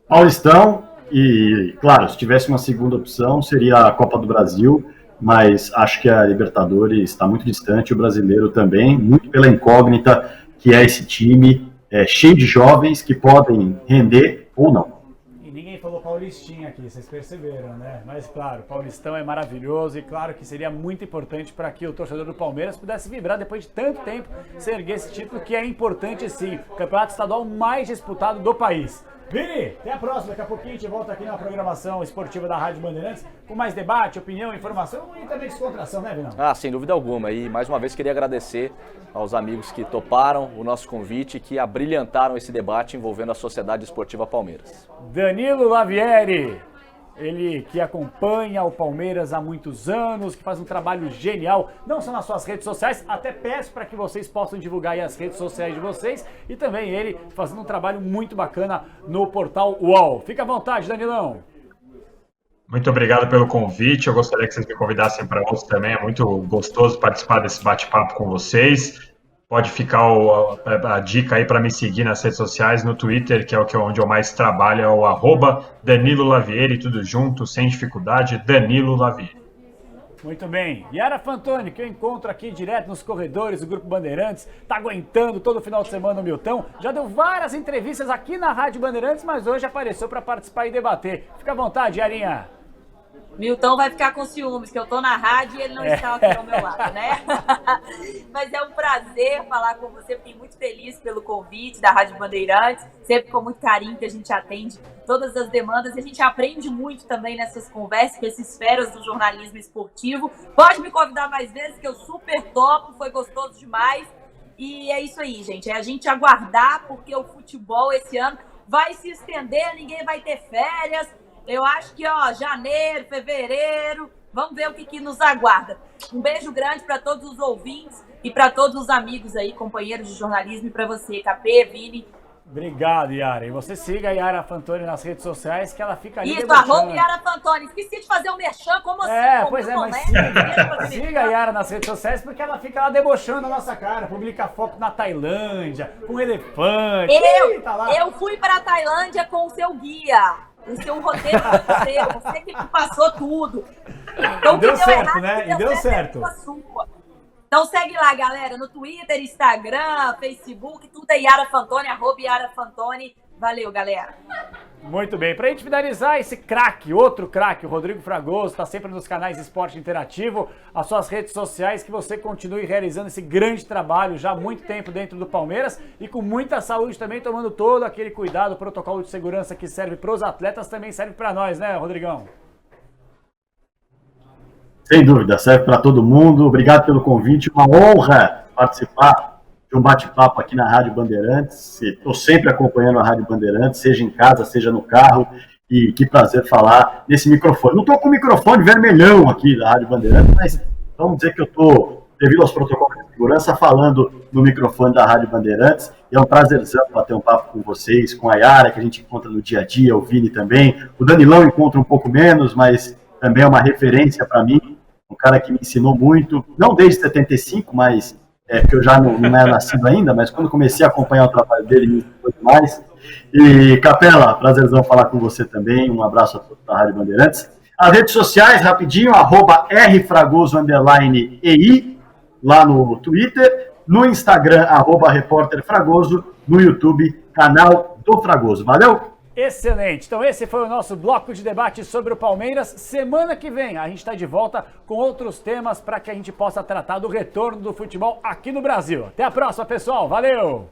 Paulistão e, claro, se tivesse uma segunda opção, seria a Copa do Brasil, mas acho que a Libertadores está muito distante, o brasileiro também, muito pela incógnita que é esse time, cheio de jovens que podem render ou não. E ninguém falou Paulistinha aqui, vocês perceberam, né? Mas claro, Paulistão é maravilhoso e claro que seria muito importante para que o torcedor do Palmeiras pudesse vibrar depois de tanto tempo, se erguer esse título que é importante sim, o campeonato estadual mais disputado do país. Vini, até a próxima, daqui a pouquinho a gente volta aqui na programação esportiva da Rádio Bandeirantes com mais debate, opinião, informação e também descontração, né, Vinão? Ah, sem dúvida alguma. E mais uma vez queria agradecer aos amigos que toparam o nosso convite e que abrilhantaram esse debate envolvendo a Sociedade Esportiva Palmeiras. Danilo Lavieri, ele que acompanha o Palmeiras há muitos anos, que faz um trabalho genial, não só nas suas redes sociais, até peço para que vocês possam divulgar aí as redes sociais de vocês, e também ele fazendo um trabalho muito bacana no portal UOL. Fica à vontade, Danilão. Muito obrigado pelo convite, eu gostaria que vocês me convidassem para outros também, é muito gostoso participar desse bate-papo com vocês. Pode ficar a dica aí para me seguir nas redes sociais, no Twitter, que é onde eu mais trabalho, é o @Danilo Lavieri, tudo junto, sem dificuldade, Danilo Lavieri. Muito bem. Yara Fantoni, que eu encontro aqui direto nos corredores do Grupo Bandeirantes, tá aguentando todo final de semana o Milton, já deu várias entrevistas aqui na Rádio Bandeirantes, mas hoje apareceu para participar e debater. Fica à vontade, Yarinha. Milton vai ficar com ciúmes, que eu tô na rádio e ele não está aqui ao meu lado, né? Mas é um prazer falar com você, fiquei muito feliz pelo convite da Rádio Bandeirantes, sempre com muito carinho que a gente atende todas as demandas e a gente aprende muito também nessas conversas com esses feras do jornalismo esportivo. Pode me convidar mais vezes, que eu super topo, foi gostoso demais. E é isso aí, gente, é a gente aguardar, porque o futebol esse ano vai se estender, ninguém vai ter férias. Eu acho que, janeiro, fevereiro, vamos ver o que nos aguarda. Um beijo grande para todos os ouvintes e para todos os amigos aí, companheiros de jornalismo, e para você, KP, Vini. Obrigado, Yara. E você siga a Yara Fantoni nas redes sociais, que ela fica ali Isso, debochando. @Yara Fantoni. Esqueci de fazer um merchan, como assim? Pois é, mas siga a Yara nas redes sociais, porque ela fica lá debochando a nossa cara, publica foto na Tailândia, com um elefante. Eu fui para a Tailândia com o seu guia. O seu roteiro você que passou tudo. Então, deu certo, né? E deu certo. Então segue lá, galera, no Twitter, Instagram, Facebook, tudo é Yara Fantoni, @Yara Fantoni. Valeu, galera. Muito bem, pra gente finalizar, esse craque, outro craque, o Rodrigo Fragoso, está sempre nos canais Esporte Interativo, as suas redes sociais, que você continue realizando esse grande trabalho já há muito tempo dentro do Palmeiras e com muita saúde também, tomando todo aquele cuidado, o protocolo de segurança que serve para os atletas também serve para nós, né, Rodrigão? Sem dúvida, serve para todo mundo. Obrigado pelo convite, uma honra participar de um bate-papo aqui na Rádio Bandeirantes. Estou sempre acompanhando a Rádio Bandeirantes, seja em casa, seja no carro, e que prazer falar nesse microfone. Não estou com o microfone vermelhão aqui da Rádio Bandeirantes, mas vamos dizer que eu estou, devido aos protocolos de segurança, falando no microfone da Rádio Bandeirantes, e é um prazerzão bater um papo com vocês, com a Yara, que a gente encontra no dia a dia, o Vini também, o Danilão encontra um pouco menos, mas também é uma referência para mim, um cara que me ensinou muito, não desde 75, mas que eu já não era nascido ainda, mas quando comecei a acompanhar o trabalho dele, me ensinou demais. E, Capela, prazerzão falar com você também, um abraço a todos da Rádio Bandeirantes. As redes sociais, rapidinho, @rfragoso_EI, lá no Twitter, no Instagram, @repórterfragoso, no YouTube, canal do Fragoso. Valeu? Excelente, então esse foi o nosso bloco de debate sobre o Palmeiras. Semana que vem a gente está de volta com outros temas para que a gente possa tratar do retorno do futebol aqui no Brasil. Até a próxima, pessoal, valeu!